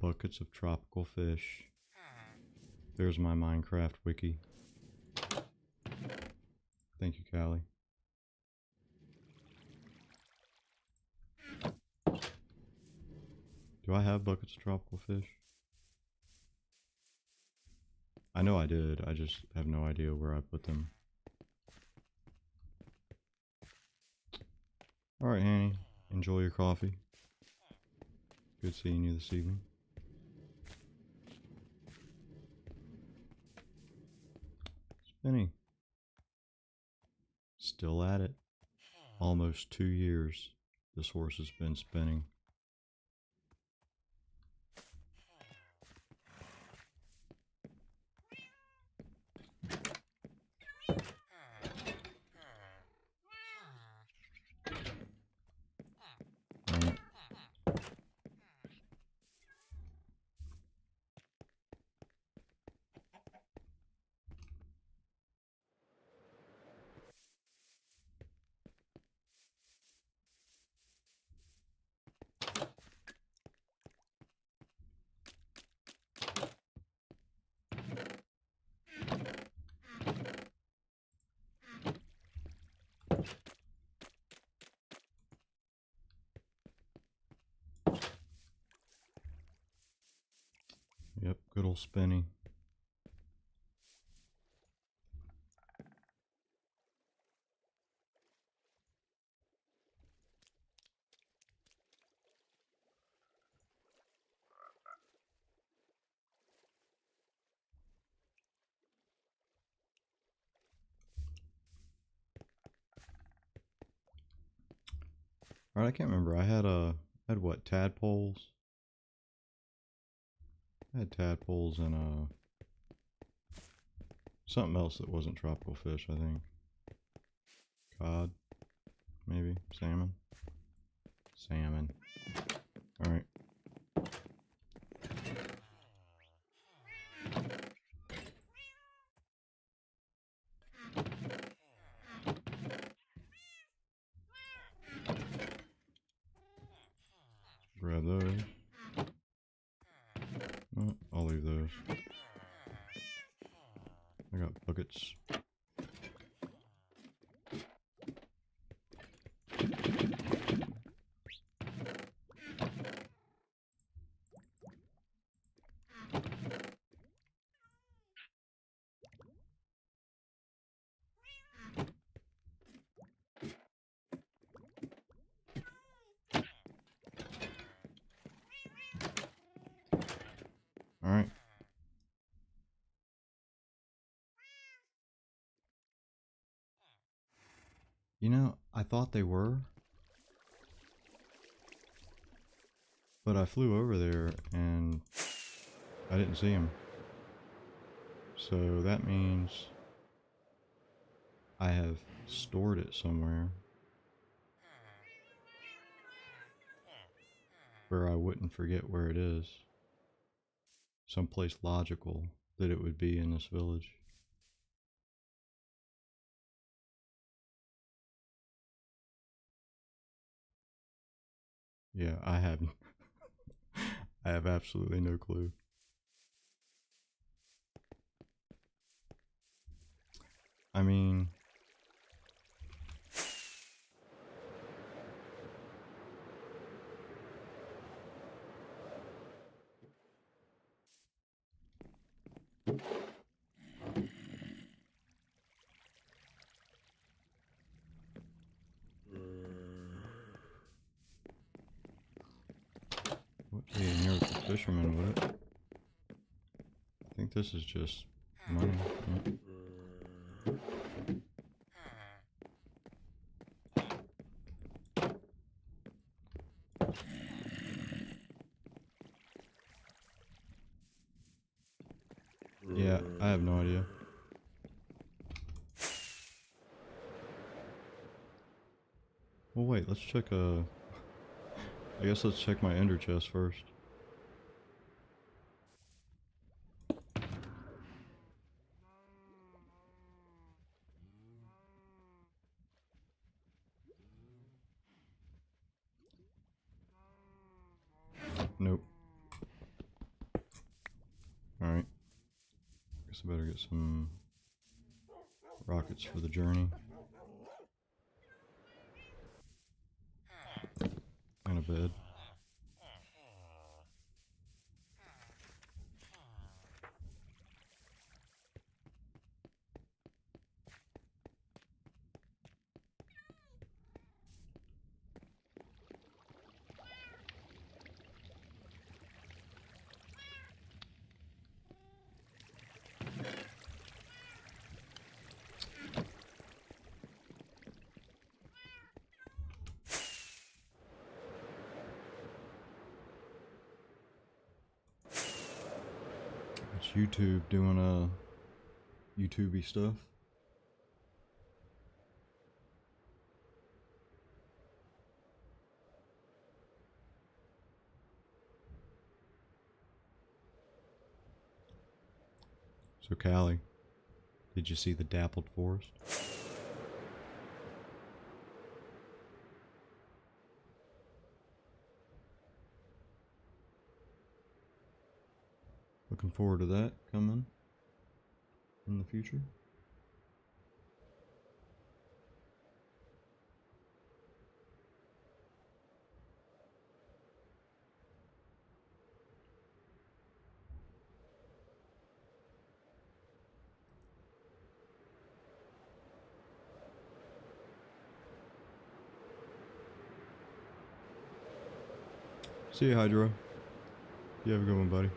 Buckets of tropical fish. There's my Minecraft wiki. Thank you, Callie. Do I have buckets of tropical fish? I know I did, I just have no idea where I put them. Alright, Hanny. Enjoy your coffee. Good seeing you this evening. Spinning. Still at it. Almost 2 years this horse has been spinning. Right. Yep, good old spinning. Alright, I can't remember. I had what, tadpoles? I had tadpoles and something else that wasn't tropical fish, I think. Cod, maybe. Salmon. Salmon. Alright. Grab those. Oh, I'll leave those. I got buckets. Alright. You know, I thought they were. But I flew over there and I didn't see them. So that means I have stored it somewhere where I wouldn't forget where it is. Someplace logical that it would be in this village. Yeah, I have I have absolutely no clue. I mean, what be in here with the fisherman, would it? I think this is just money. Yeah. Yeah, I have no idea. Well, wait, let's check I guess let's check my ender chest first. Nope. Alright. Guess I better get some rockets for the journey. And a bed. It's YouTube doing YouTubey stuff. So Callie, did you see the dappled forest? Looking forward to that coming in the future. See you, Hydro. You have a good one, buddy.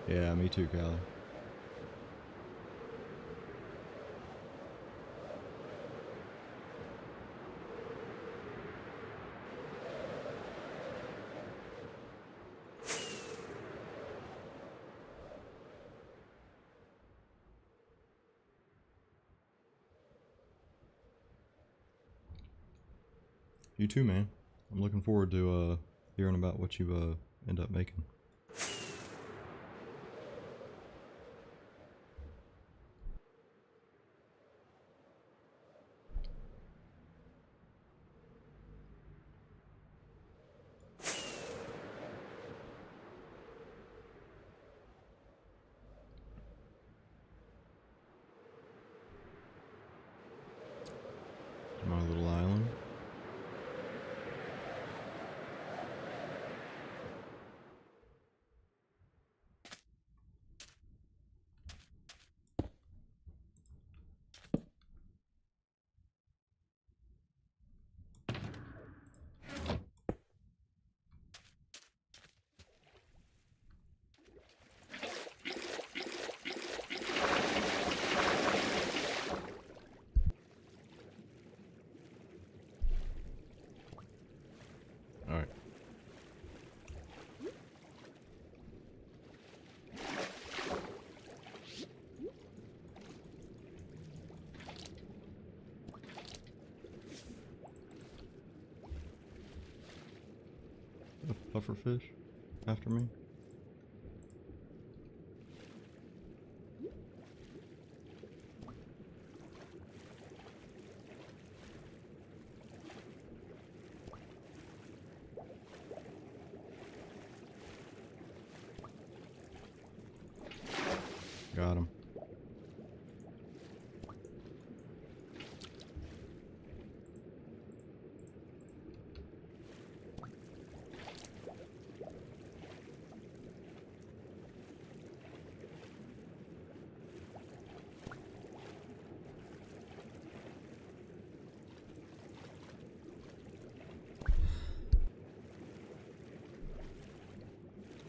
Yeah, me too, Callie. You too, man. I'm looking forward to hearing about what you end up making. My little island. Alright. A puffer fish after me. Got him.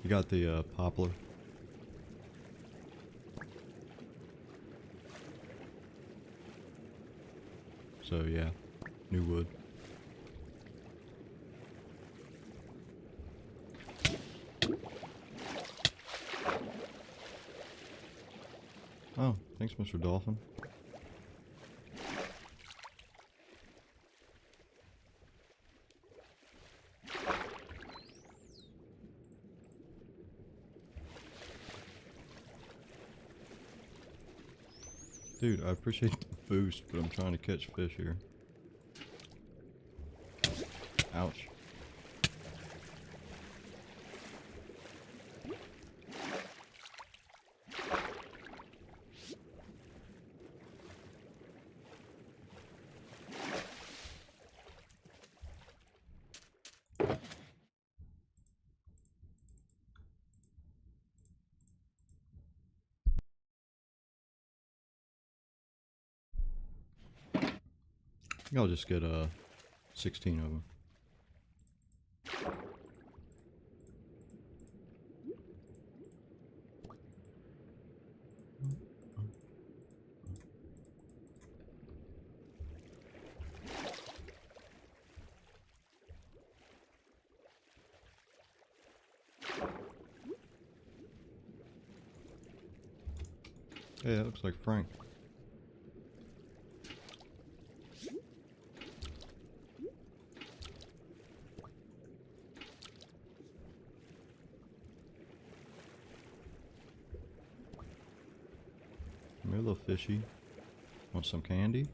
You got the poplar. So yeah, new wood. Oh, thanks, Mr. Dolphin. Dude, I appreciate the boost, but I'm trying to catch fish here. Ouch. I think I'll just get 16 of them. Hey, that looks like Frank. Maybe a little fishy. Want some candy?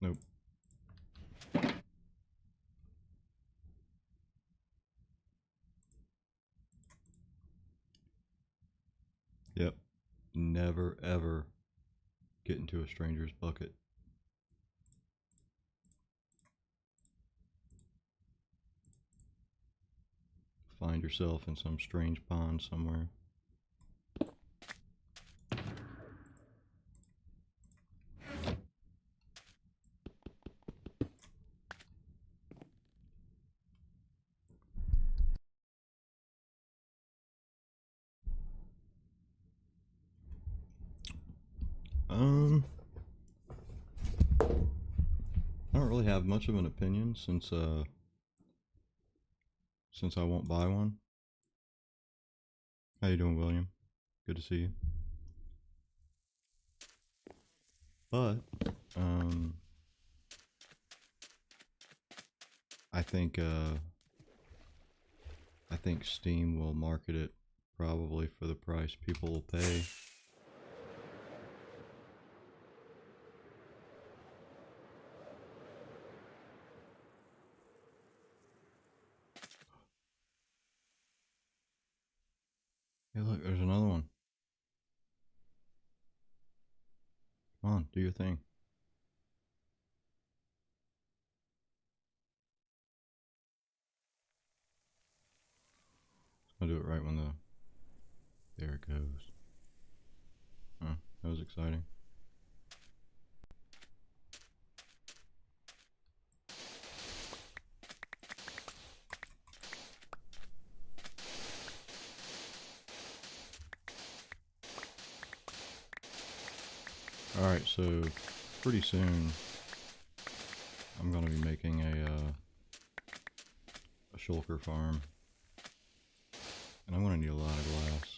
Nope. Yep. Never ever get into a stranger's bucket. Find yourself in some strange pond somewhere. I don't really have much of an opinion since I won't buy one. How you doing, William? Good to see you. But I think Steam will market it probably for the price people will pay. Hey, look, there's another one. Come on, do your thing. I'll do it right when there it goes. Huh, that was exciting. Alright, so pretty soon I'm going to be making a shulker farm. And I'm going to need a lot of glass.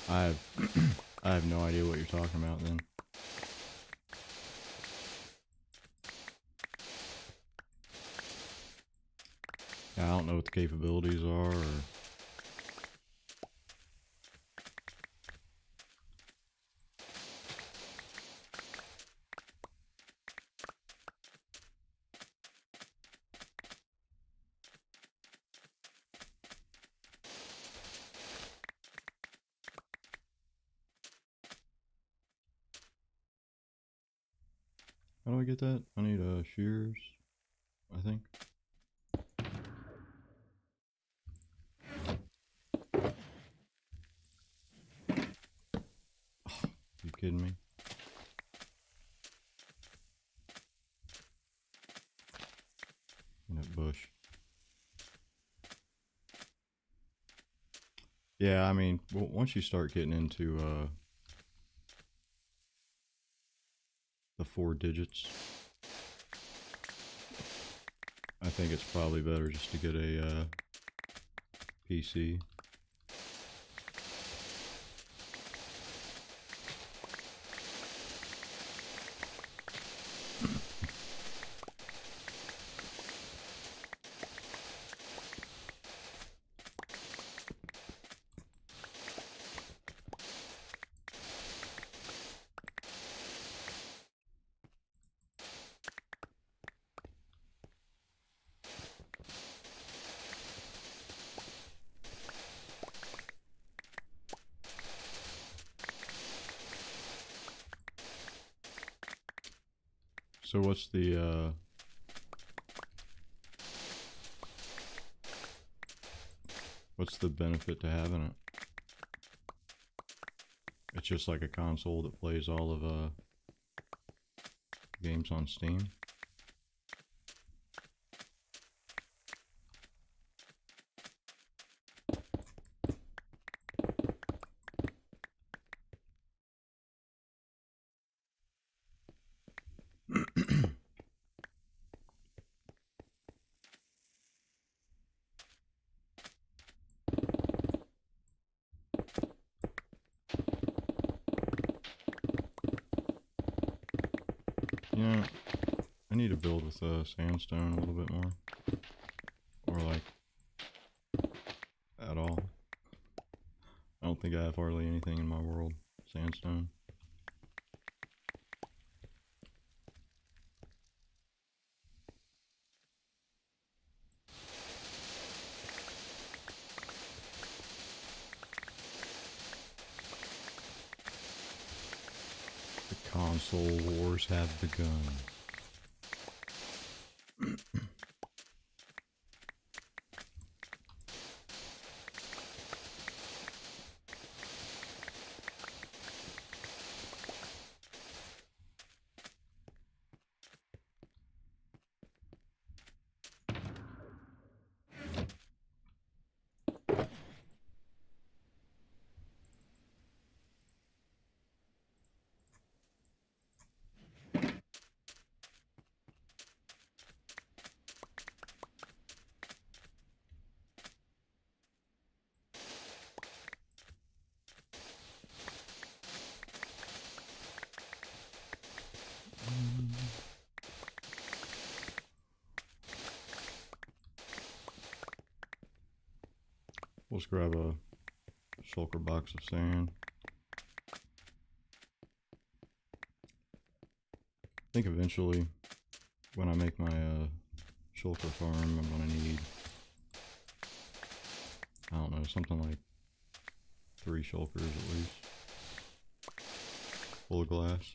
I have no idea what you're talking about then. I don't know what the capabilities are or... How do I get that? I need shears, I think. Oh, you kidding me? In that bush. Yeah, I mean, once you start getting into the 4 digits. I think it's probably better just to get a PC. So what's the benefit to having it? It's just like a console that plays all of games on Steam. Yeah, I need to build with sandstone a little bit more, or like at all. I don't think I have hardly anything in my world sandstone. The console wars have begun. Let's grab a shulker box of sand. I think eventually, when I make my shulker farm, I'm gonna need, I don't know, something like 3 shulkers at least, full of glass.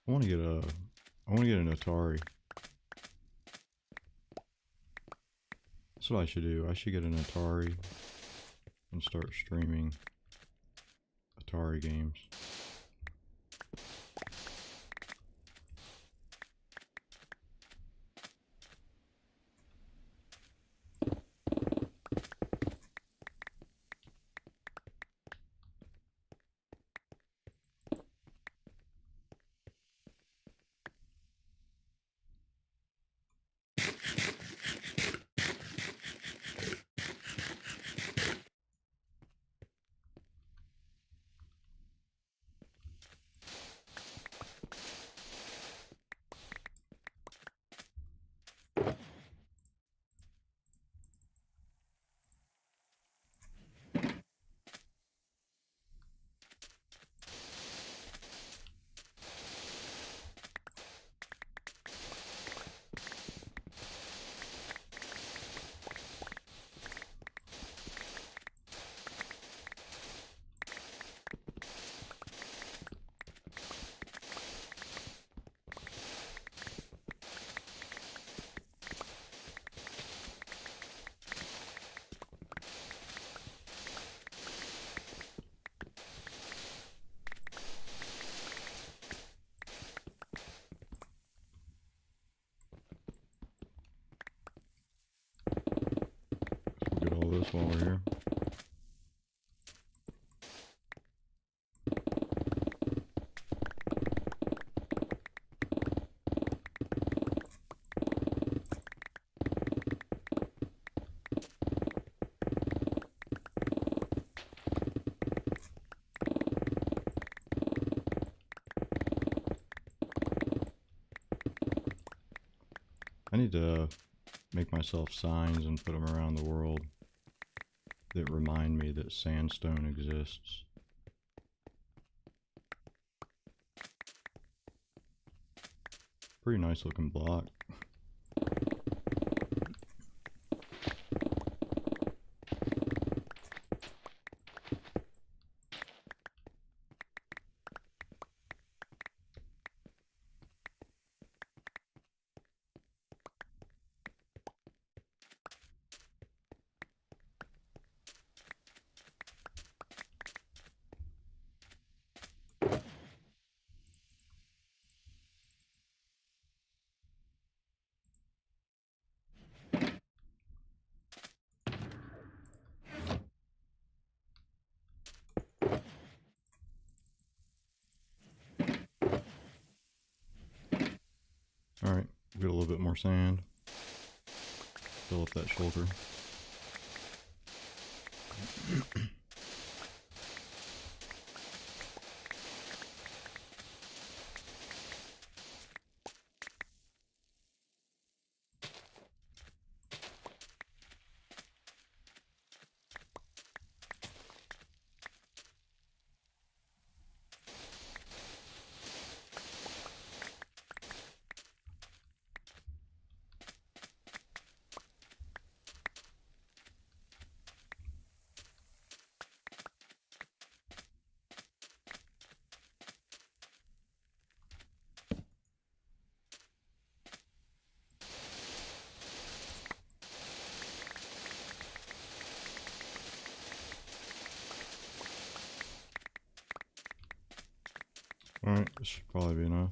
I want to get an Atari. That's what I should do. I should get an Atari and start streaming Atari games. this while we're here. I need to make myself signs and put them around the world that remind me that sandstone exists. Pretty nice looking block. Alright, get a little bit more sand. Fill up that shoulder. Alright, this should probably be enough.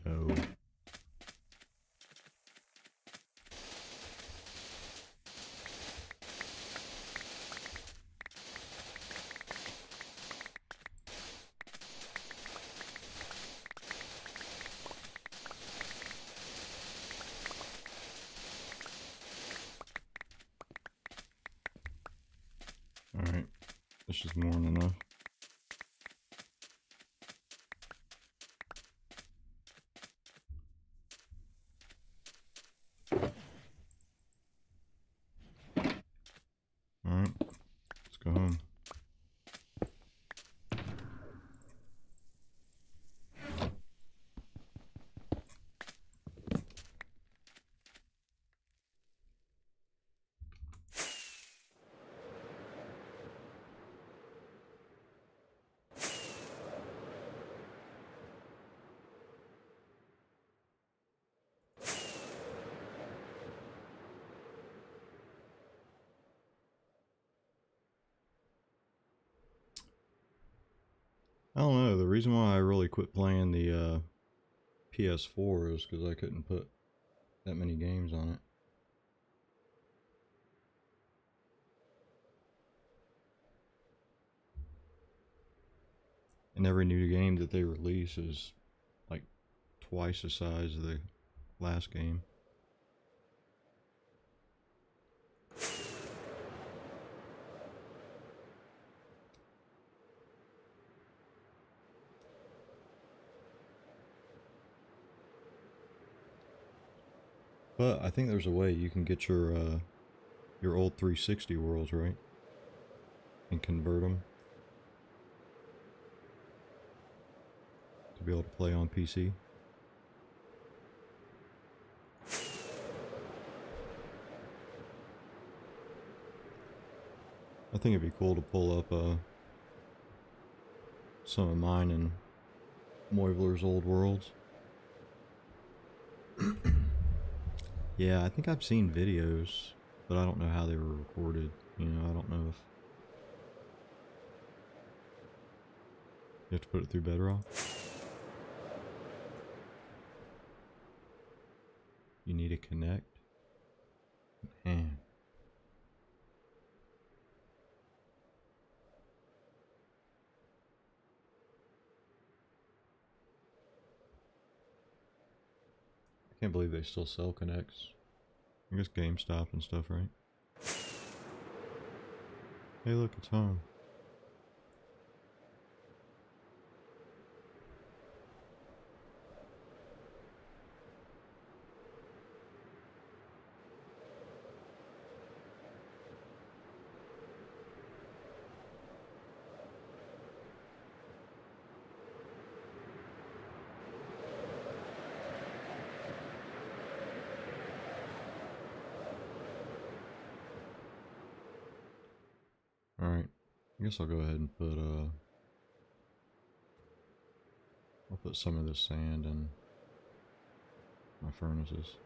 No. Alright, this is more than enough. Alright, let's go home. I don't know, the reason why I really quit playing the PS4 is because I couldn't put that many games on it. And every new game that they release is like twice the size of the last game. But I think there's a way you can get your old 360 worlds, right? And convert them to be able to play on PC. I think it'd be cool to pull up some of mine and Moivler's old worlds. Yeah, I think I've seen videos, but I don't know how they were recorded. You know, I don't know if you have to put it through Bedrock. You need to connect. Man. I can't believe they still sell Connects. I guess GameStop and stuff, right? Hey, look, it's home. Alright, I guess I'll go ahead and put, I'll put some of this sand in my furnaces.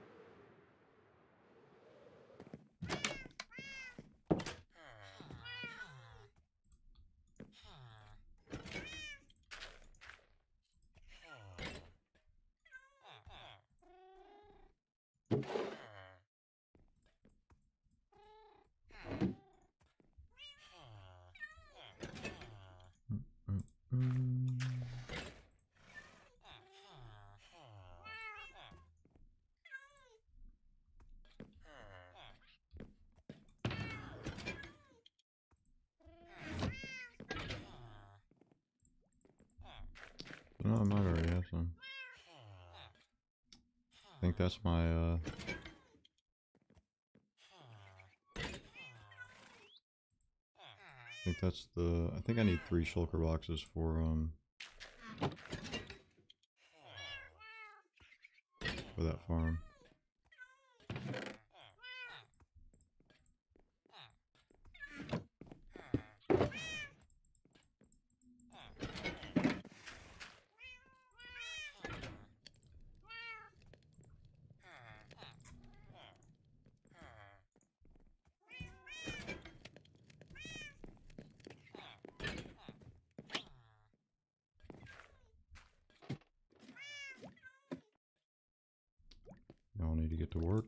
No, I might already have some. I think that's my, I think that's the, I think I need 3 shulker boxes for that farm. Y'all need to get to work.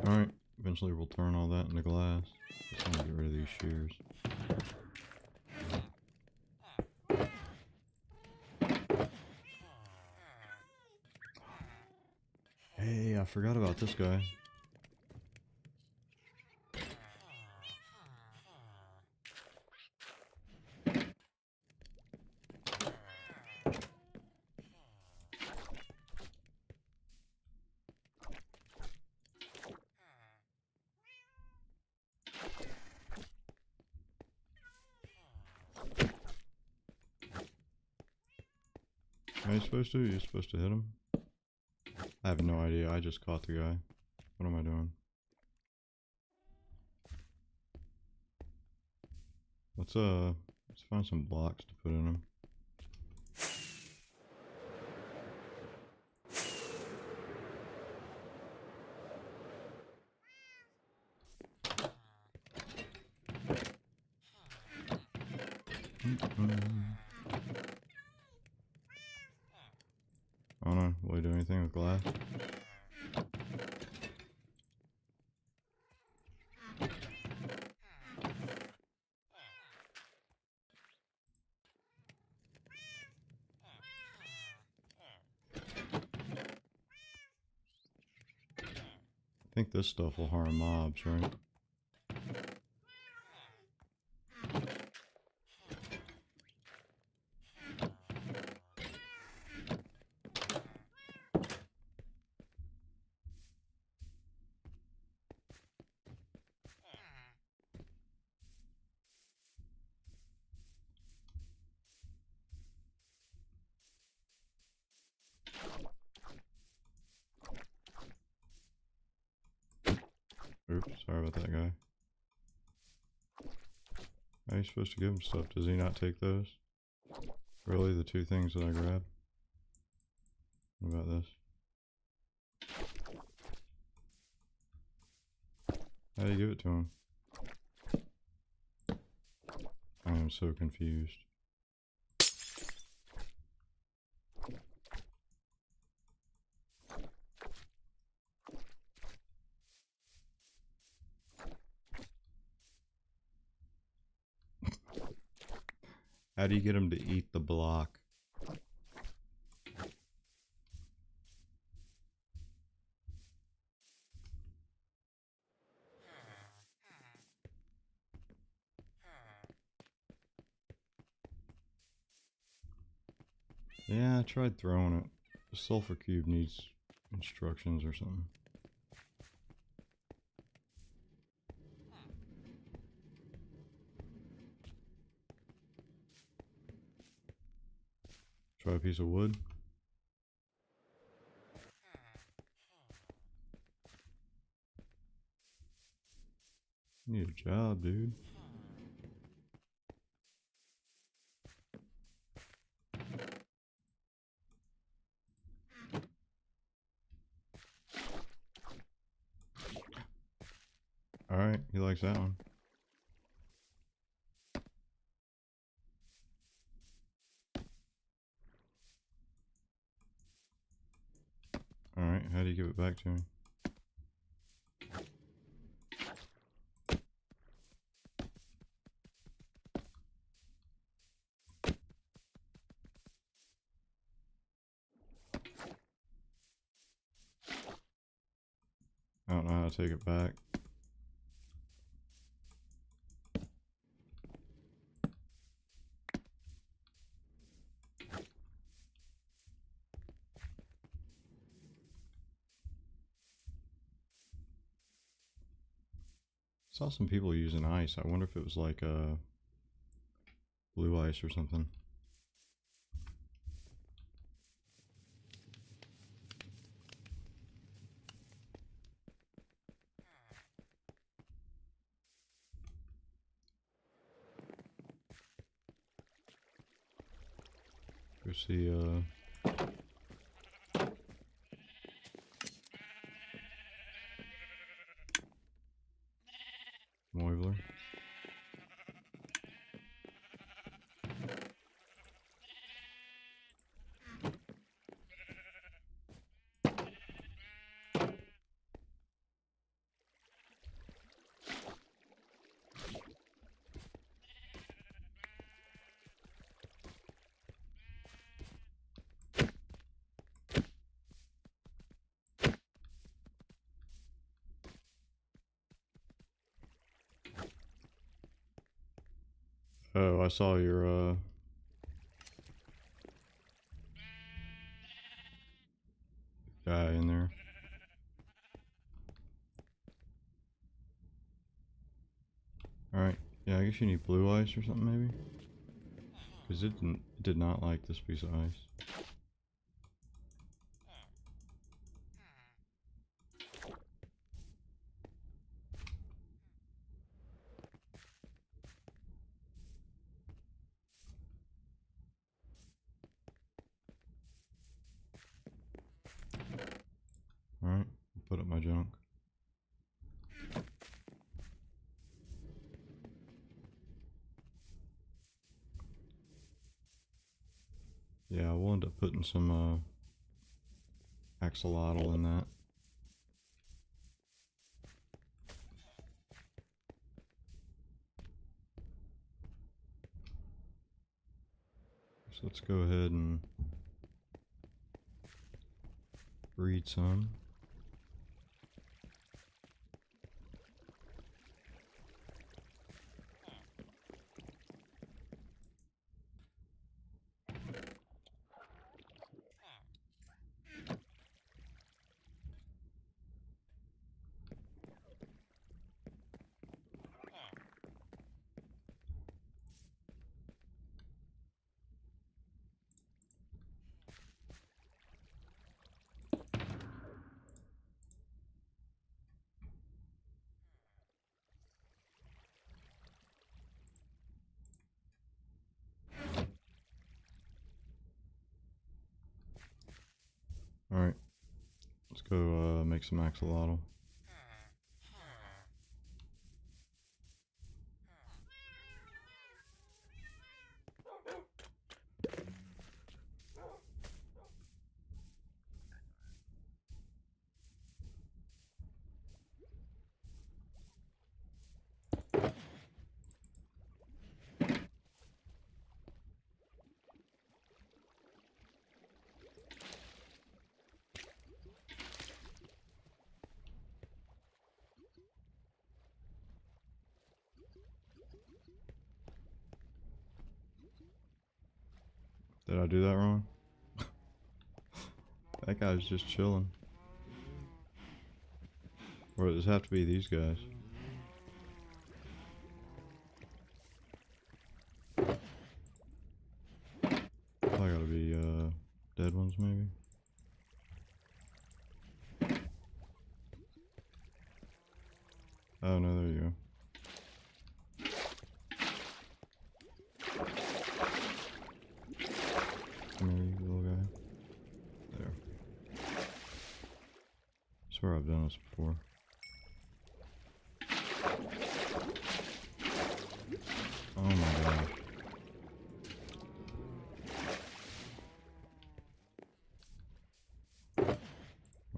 Alright, eventually we'll turn all that into glass. Just want to get rid of these shears. Hey, I forgot about this guy. Are you supposed to? You're supposed to hit him? I have no idea. I just caught the guy. What am I doing? Let's find some blocks to put in him. Oh no, will he do anything with glass? I think this stuff will harm mobs, right? with that guy. How are you supposed to give him stuff? Does he not take those? Really? The two things that I grabbed? What about this? How do you give it to him? I am so confused. How do you get him to eat the block? Yeah, I tried throwing it. The sulfur cube needs instructions or something. Try a piece of wood. You need a job, dude. Alright, he likes that one. Alright, how do you give it back to me? I don't know how to take it back. Saw some people using ice. I wonder if it was like blue ice or something. Go see Moivler. Oh, I saw your guy in there. Alright, yeah, I guess you need blue ice or something maybe? Because it did not like this piece of ice. Alright, put up my junk. Yeah, we'll end up putting some axolotl in that. So let's go ahead and breed some. Go make some axolotl. Did I do that wrong? That guy's just chilling. Or does it have to be these guys? Probably gotta be dead ones maybe. Oh no, there you go. Come here, you little guy. There. I swear I've done this before. Oh my gosh.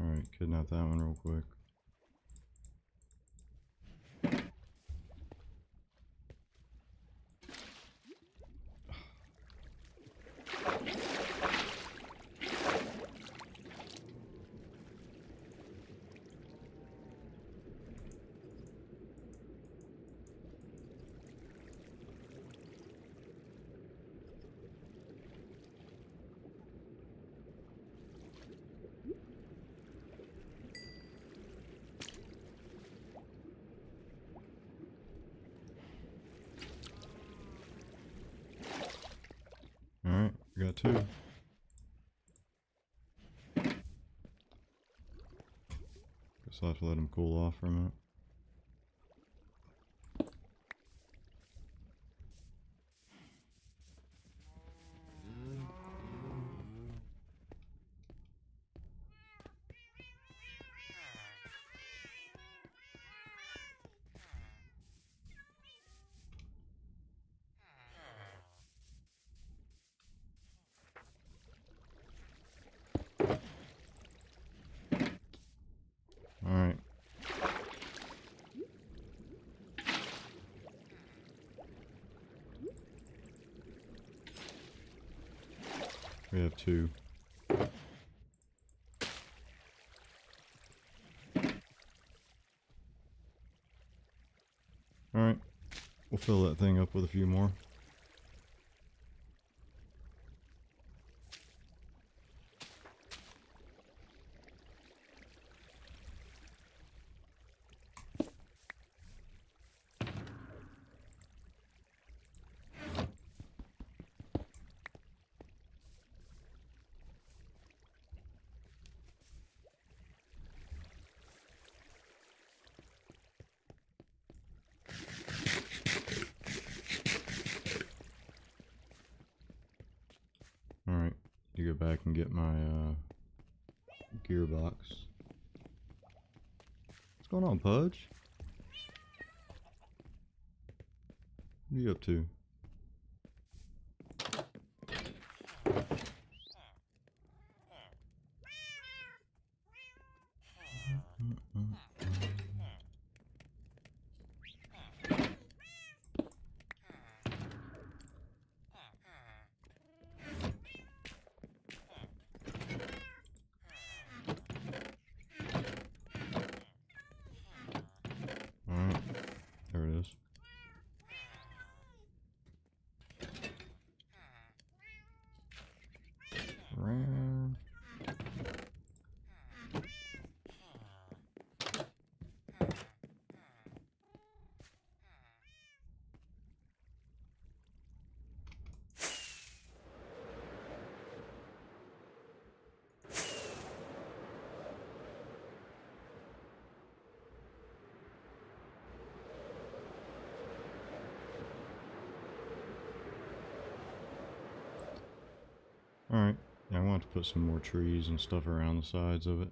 Alright, kidnap that one real quick. Alright, we got two. Guess I'll have to let him cool off for a minute. Alright. We have two. Alright. We'll fill that thing up with a few more. Alright, you go back and get my gearbox. What's going on, Pudge? What are you up to? Alright, there it is. Round. Alright, yeah, I want to put some more trees and stuff around the sides of it.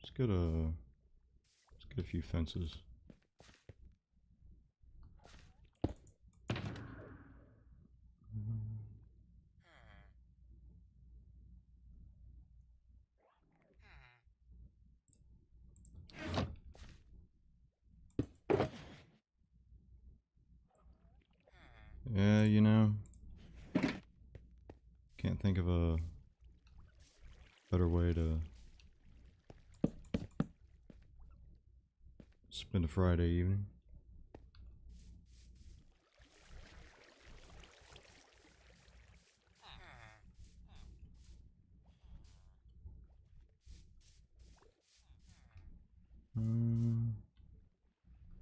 Let's get a few fences. Yeah, you know, can't think of a better way to spend a Friday evening.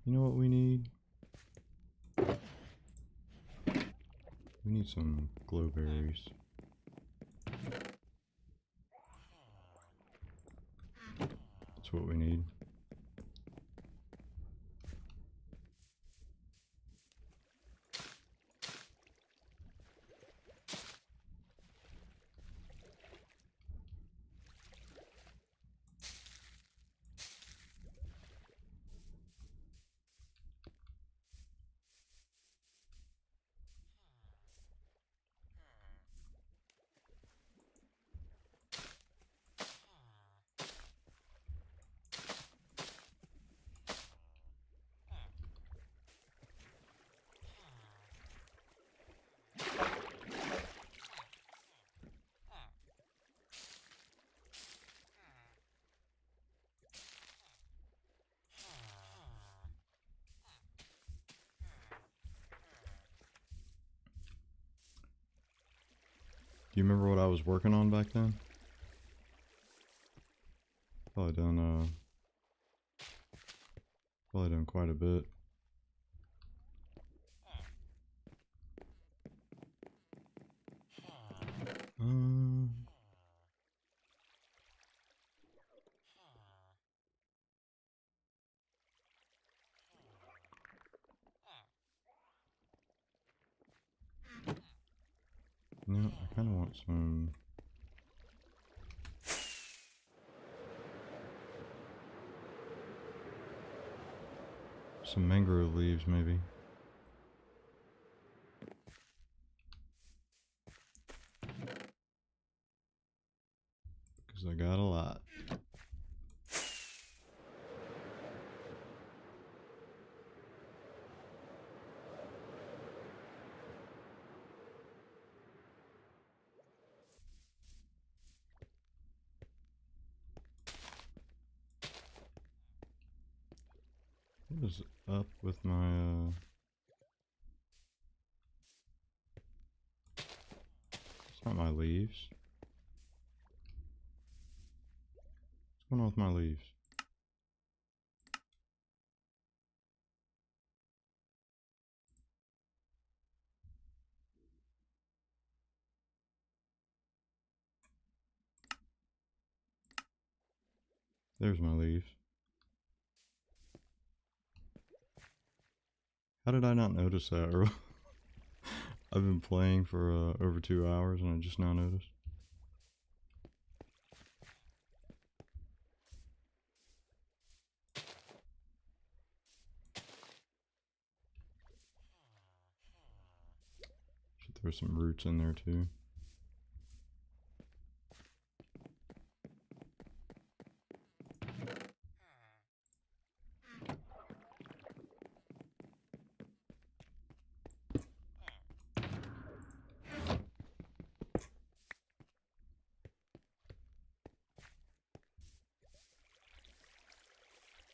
You know what we need? We need some glowberries. That's what we need. Do you remember what I was working on back then? Probably done quite a bit. No, I kind of want some mangrove leaves, maybe. Because I got a lot. What is up with my, it's not my leaves. What's going on with my leaves? There's my leaves. How did I not notice that earlier? I've been playing for over 2 hours and I just now noticed. Should throw some roots in there too.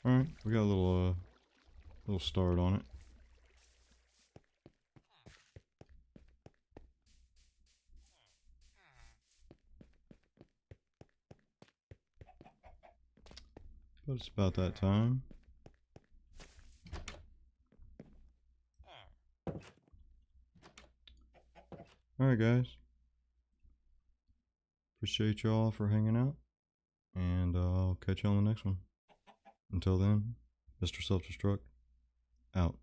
Alright, we got a little start on it. But it's about that time. Alright guys. Appreciate y'all for hanging out. And I'll catch you on the next one. Until then, Mr. Self-Destruct, out.